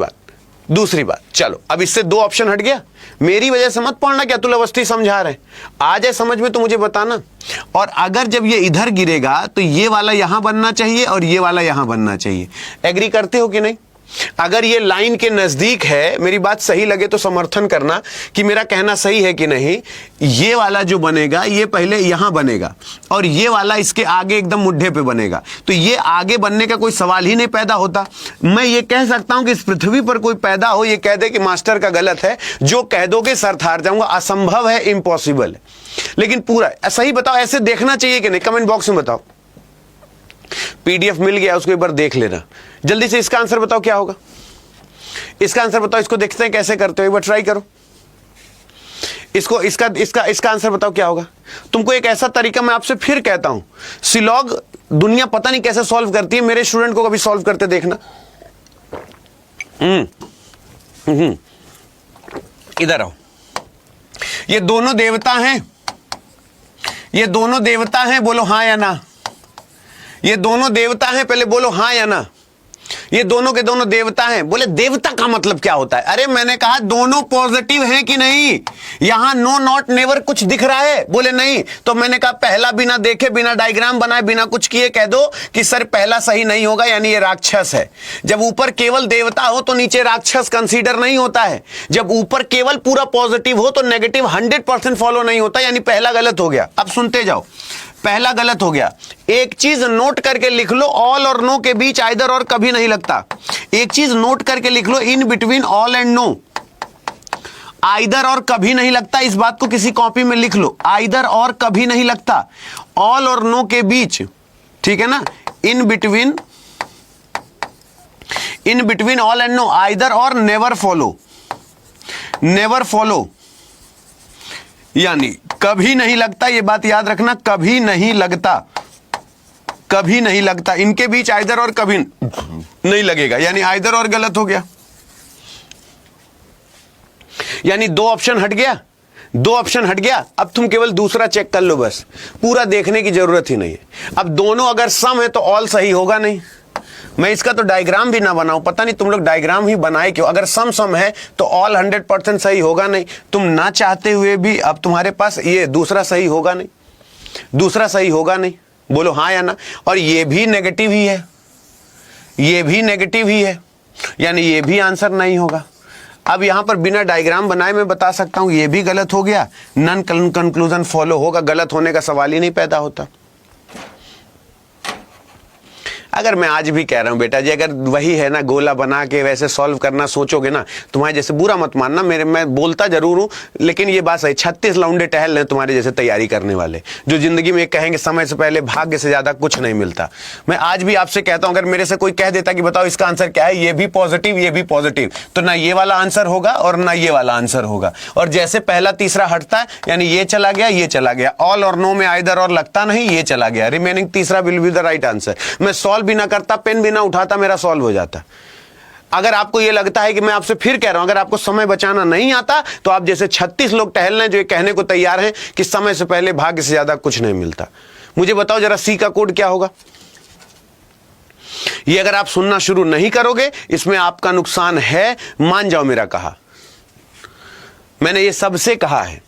बात चलो, अब इससे 2 ऑप्शन हट गया। मेरी वजह से मत पढ़ना क्या तुल अवस्थी समझा रहे, आ जाए समझ में तो मुझे बताना। और अगर जब ये इधर गिरेगा तो ये वाला यहां बनना चाहिए और ये वाला यहां बनना चाहिए। एग्री करते हो कि नहीं? अगर ये लाइन के नजदीक है, मेरी बात सही लगे तो समर्थन करना कि मेरा कहना सही है कि नहीं। ये वाला जो बनेगा ये पहले यहां बनेगा और ये वाला इसके आगे एकदम मुड्ढे पे बनेगा, तो ये आगे बनने का कोई सवाल ही नहीं पैदा होता। मैं ये कह सकता हूं कि इस पृथ्वी पर कोई पैदा हो ये कह दे कि मास्टर का गलत है, जो कह दोगे सर हार जाऊंगा। असंभव है, इम्पॉसिबल है। लेकिन पूरा सही बताओ, ऐसे देखना चाहिए कि नहीं? कमेंट बॉक्स में बताओ। पीडीएफ मिल गया, उसको एक बार देख लेना जल्दी से। इसका आंसर बताओ क्या होगा, इसका आंसर बताओ। इसको देखते हैं कैसे करते हो, एक बार ट्राई करो। इसका आंसर बताओ क्या होगा। तुमको एक ऐसा तरीका मैं आपसे फिर कहता हूं, सिलॉग दुनिया पता नहीं कैसे सॉल्व करती है, मेरे स्टूडेंट को कभी सॉल्व करते देखना। इधर आओ। ये दोनों देवता हैं, बोलो हाँ या ना। ये दोनों देवता हैं, पहले बोलो हाँ या ना। ये दोनों के दोनों देवता हैं। बोले देवता का मतलब क्या होता है? अरे मैंने कहा दोनों पॉजिटिव हैं कि नहीं। यहां नो नॉट नेवर कुछ दिख रहा है, बोले नहीं। तो मैंने कहा पहला बिना देखे, बिना डायग्राम बनाए, बिना कुछ किए कह दो कि सर पहला सही नहीं होगा, यानी ये राक्षस है। जब ऊपर केवल देवता हो तो नीचे राक्षस कंसीडर नहीं होता है। जब ऊपर केवल पूरा पॉजिटिव हो तो नेगेटिव 100% फॉलो नहीं होता, यानी पहला गलत हो गया। अब सुनते जाओ, पहला गलत हो गया। एक चीज नोट करके लिख लो, ऑल और नो के बीच आइदर और कभी नहीं लगता। एक चीज नोट करके लिख लो, in between all and no either और कभी नहीं लगता। इस बात को किसी कॉपी में लिख लो, आइदर और कभी नहीं लगता। ऑल और नो के बीच ठीक है ना, in between all and no, either or never follow, never follow यानी कभी नहीं लगता, ये बात याद रखना, कभी नहीं लगता, कभी नहीं लगता, इनके बीच आइदर और कभी नहीं लगेगा, यानी आइदर और गलत हो गया, यानी दो ऑप्शन हट गया, दो ऑप्शन हट गया। अब तुम केवल दूसरा चेक कर लो, बस पूरा देखने की जरूरत ही नहीं है। अब दोनों अगर सम है तो ऑल सही होगा नहीं, मैं इसका तो डायग्राम भी ना बनाऊं, पता नहीं तुम लोग डायग्राम ही बनाए क्यों। अगर सम है तो ऑल 100% सही होगा नहीं, तुम ना चाहते हुए भी अब तुम्हारे पास ये दूसरा सही होगा नहीं, दूसरा सही होगा नहीं, बोलो हाँ या ना। और ये भी नेगेटिव ही है, ये भी नेगेटिव ही है, यानी ये भी आंसर नहीं होगा। अब यहां पर बिना डायग्राम बनाए मैं बता सकता हूं ये भी गलत हो गया, नन कंक्लूजन फॉलो होगा, गलत होने का सवाल ही नहीं पैदा होता। अगर मैं आज भी कह रहा हूं बेटा जी, अगर वही है ना गोला बना के वैसे सॉल्व करना सोचोगे ना, तुम्हारे जैसे बुरा मत मानना, मैं बोलता जरूर हूं, लेकिन ये बात सही, 36 लौंडे टहल रहे तुम्हारे जैसे तैयारी करने वाले, जो जिंदगी में कहेंगे समय से पहले भाग्य से ज्यादा कुछ नहीं मिलता। मैं आज भी आपसे कहता हूं, अगर मेरे से कोई कह देता कि बताओ इसका आंसर क्या है, ये भी पॉजिटिव ये भी पॉजिटिव, तो ना ये वाला आंसर होगा और ना ये वाला आंसर होगा। और जैसे पहला तीसरा हटता है, यानी ये चला गया ये चला गया, ऑल और नो में आइदर और लगता नहीं, ये चला गया, रिमेनिंग तीसरा will be the right answer. मैं सॉल्व भी ना करता, पेन भी ना उठाता, मेरा सॉल्व हो जाता। अगर आपको यह लगता है कि मैं आपसे फिर कह रहा हूं, अगर आपको समय बचाना नहीं आता तो आप जैसे 36 लोग टहल रहे हैं जो ये कहने को तैयार हैं कि समय से पहले भाग्य से ज्यादा कुछ नहीं मिलता। मुझे बताओ जरा सी का कोड क्या होगा? ये अगर आप सुनना शुरू नहीं करोगे, इसमें आपका नुकसान है, मान जाओ मेरा कहा। मैंने ये सबसे कहा है,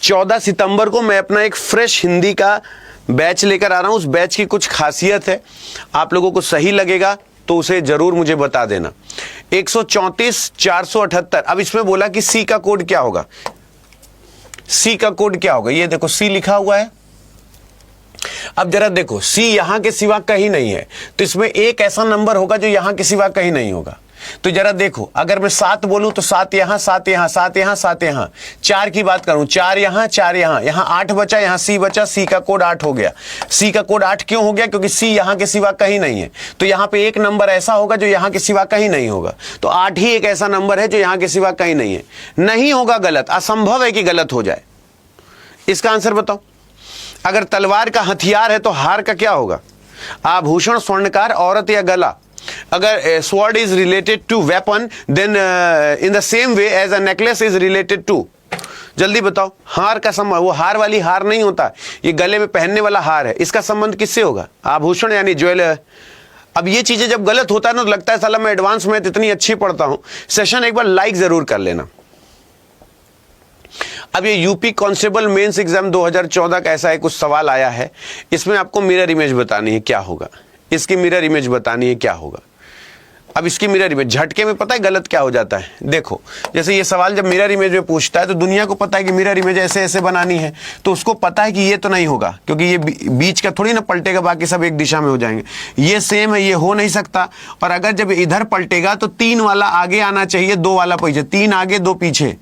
14 सितंबर को मैं अपना एक फ्रेश हिंदी का बैच लेकर आ रहा हूं। उस बैच की कुछ खासियत है, आप लोगों को सही लगेगा तो उसे जरूर मुझे बता देना। 134 478। अब इसमें बोला कि सी का कोड क्या होगा, सी का कोड क्या होगा, ये देखो सी लिखा हुआ है। अब जरा देखो, सी यहां के सिवा कहीं नहीं है, तो इसमें एक ऐसा नंबर होगा जो यहां के सिवा कहीं नहीं होगा। तो जरा देखो, अगर मैं 7 बोलूं तो 7 यहां 7 यहां 7 यहां 7 यहां। 4 की बात करूं, 4 यहां 4 यहां, यहां 8 बचा, यहां सी बचा, सी का कोड 8 हो गया। सी का कोड 8 क्यों हो गया? क्योंकि सी यहां के सिवा कहीं नहीं है, तो यहां पे एक नंबर ऐसा होगा जो यहां के सिवा कहीं नहीं होगा। तो 8 ही एक ऐसा नंबर है जो यहां के सिवा कहीं नहीं है। नहीं होगा गलत, असंभव है कि गलत हो जाए। इसका आंसर बताओ। अगर तलवार का हथियार है तो हार का क्या होगा? आभूषण, स्वर्णकार, औरत या गला। अगर sword is related to weapon, then in the same way as a necklace is related to. जल्दी बताओ, हार का संबंध, वो हार वाली हार नहीं होता, ये गले में पहनने वाला हार है, इसका संबंध किससे होगा? आभूषण यानी ज्वेलर। अब ये चीजें जब गलत होता है ना तो लगता है साला मैं एडवांस मैथ इतनी अच्छी पढ़ता हूं। सेशन एक बार लाइक जरूर कर लेना। अब ये यूपी कांस्टेबल मेंस एग्जाम 2014 का ऐसा एक कुछ सवाल आया है, इसमें आपको मिरर इमेज बतानी है क्या होगा, इसकी मिरर इमेज बतानी है क्या होगा। अब इसकी मिरर इमेज, झटके में पता है गलत क्या हो जाता है? देखो, जैसे ये सवाल जब मिरर इमेज में पूछता है तो दुनिया को पता है कि मिरर इमेज ऐसे ऐसे बनानी है, तो उसको पता है कि ये तो नहीं होगा क्योंकि ये बीच का थोड़ी ना पलटेगा, बाकी सब एक दिशा में हो जाएंगे। ये सेम है, ये हो नहीं सकता। और अगर जब इधर पलटेगा तो 3 वाला आगे आना चाहिए, 2 वाला पीछे, 3 आगे 2 पीछे,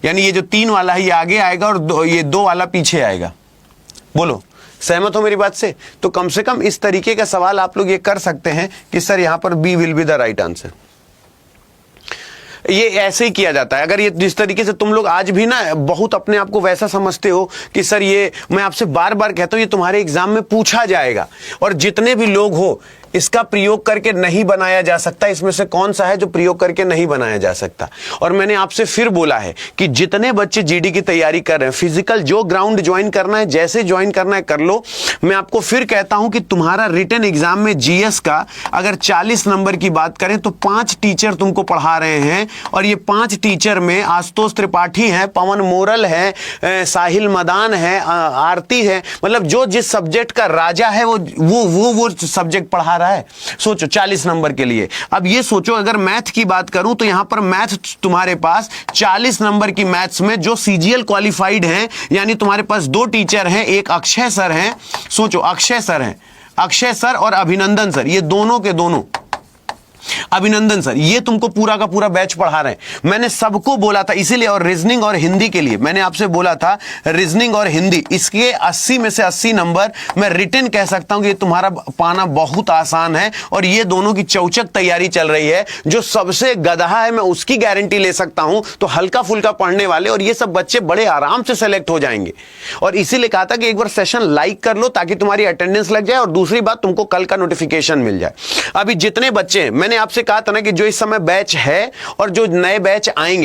यानी ये जो 3 वाला है ये आगे आएगा और ये 2 वाला पीछे आएगा। बोलो, सहमत हो मेरी बात से? तो कम से कम इस तरीके का सवाल आप लोग ये कर सकते हैं कि सर यहां पर B will be the right answer. ये ऐसे ही किया जाता है। अगर ये जिस तरीके से तुम लोग आज भी ना बहुत अपने आप को वैसा समझते हो कि सर ये, मैं आपसे बार बार कहता हूं ये तुम्हारे एग्जाम में पूछा जाएगा, और जितने भी लोग हो इसका प्रयोग करके नहीं बनाया जा सकता। इसमें से कौन सा है जो प्रयोग करके नहीं बनाया जा सकता? और मैंने आपसे फिर बोला है कि जितने बच्चे जीडी की तैयारी कर रहे हैं, फिजिकल जो ग्राउंड ज्वाइन करना है, जैसे ज्वाइन करना है कर लो। मैं आपको फिर कहता हूं कि तुम्हारा रिटन एग्जाम में जीएस का अगर 40 नंबर की बात करें तो 5 टीचर तुमको पढ़ा रहे हैं, और ये 5 टीचर में आशुतोष त्रिपाठी है, पवन मोरल है, साहिल मदान है, आरती है, मतलब जो जिस सब्जेक्ट का राजा है वो सब्जेक्ट पढ़ा रहा है। सोचो 40 नंबर के लिए। अब ये सोचो, अगर मैथ की बात करूं तो यहां पर मैथ तुम्हारे पास 40 नंबर की मैथ्स में जो सीजीएल क्वालिफाइड हैं, यानी तुम्हारे पास 2 टीचर हैं, एक अक्षय सर हैं, सोचो अक्षय सर हैं, अक्षय सर और अभिनंदन सर, ये दोनों के दोनों अभिनंदन सर, ये तुमको पूरा का पूरा बैच पढ़ा रहे हैं। मैंने सबको बोला था इसीलिए, और रीजनिंग और हिंदी के लिए मैंने आपसे बोला था, रीजनिंग और हिंदी इसके 80 में से 80 नंबर मैं रिटन कह सकता हूं कि ये तुम्हारा पाना बहुत आसान है। और ये दोनों की चौचक तैयारी चल रही है। जो सबसे गधा है मैं उसकी गारंटी ले सकता हूं, तो हल्का फुल्का पढ़ने वाले और ये सब बच्चे बड़े आराम से सेलेक्ट हो जाएंगे। और इसीलिए कहा था कि एक बार सेशन लाइक कर लो ताकि तुम्हारी अटेंडेंस लग जाए, और दूसरी बात तुमको कल का नोटिफिकेशन मिल जाए। अभी जितने बच्चे, मैंने आपसे कहा था ना कि जो इस समय बैच है और जो नए बैच आएंगे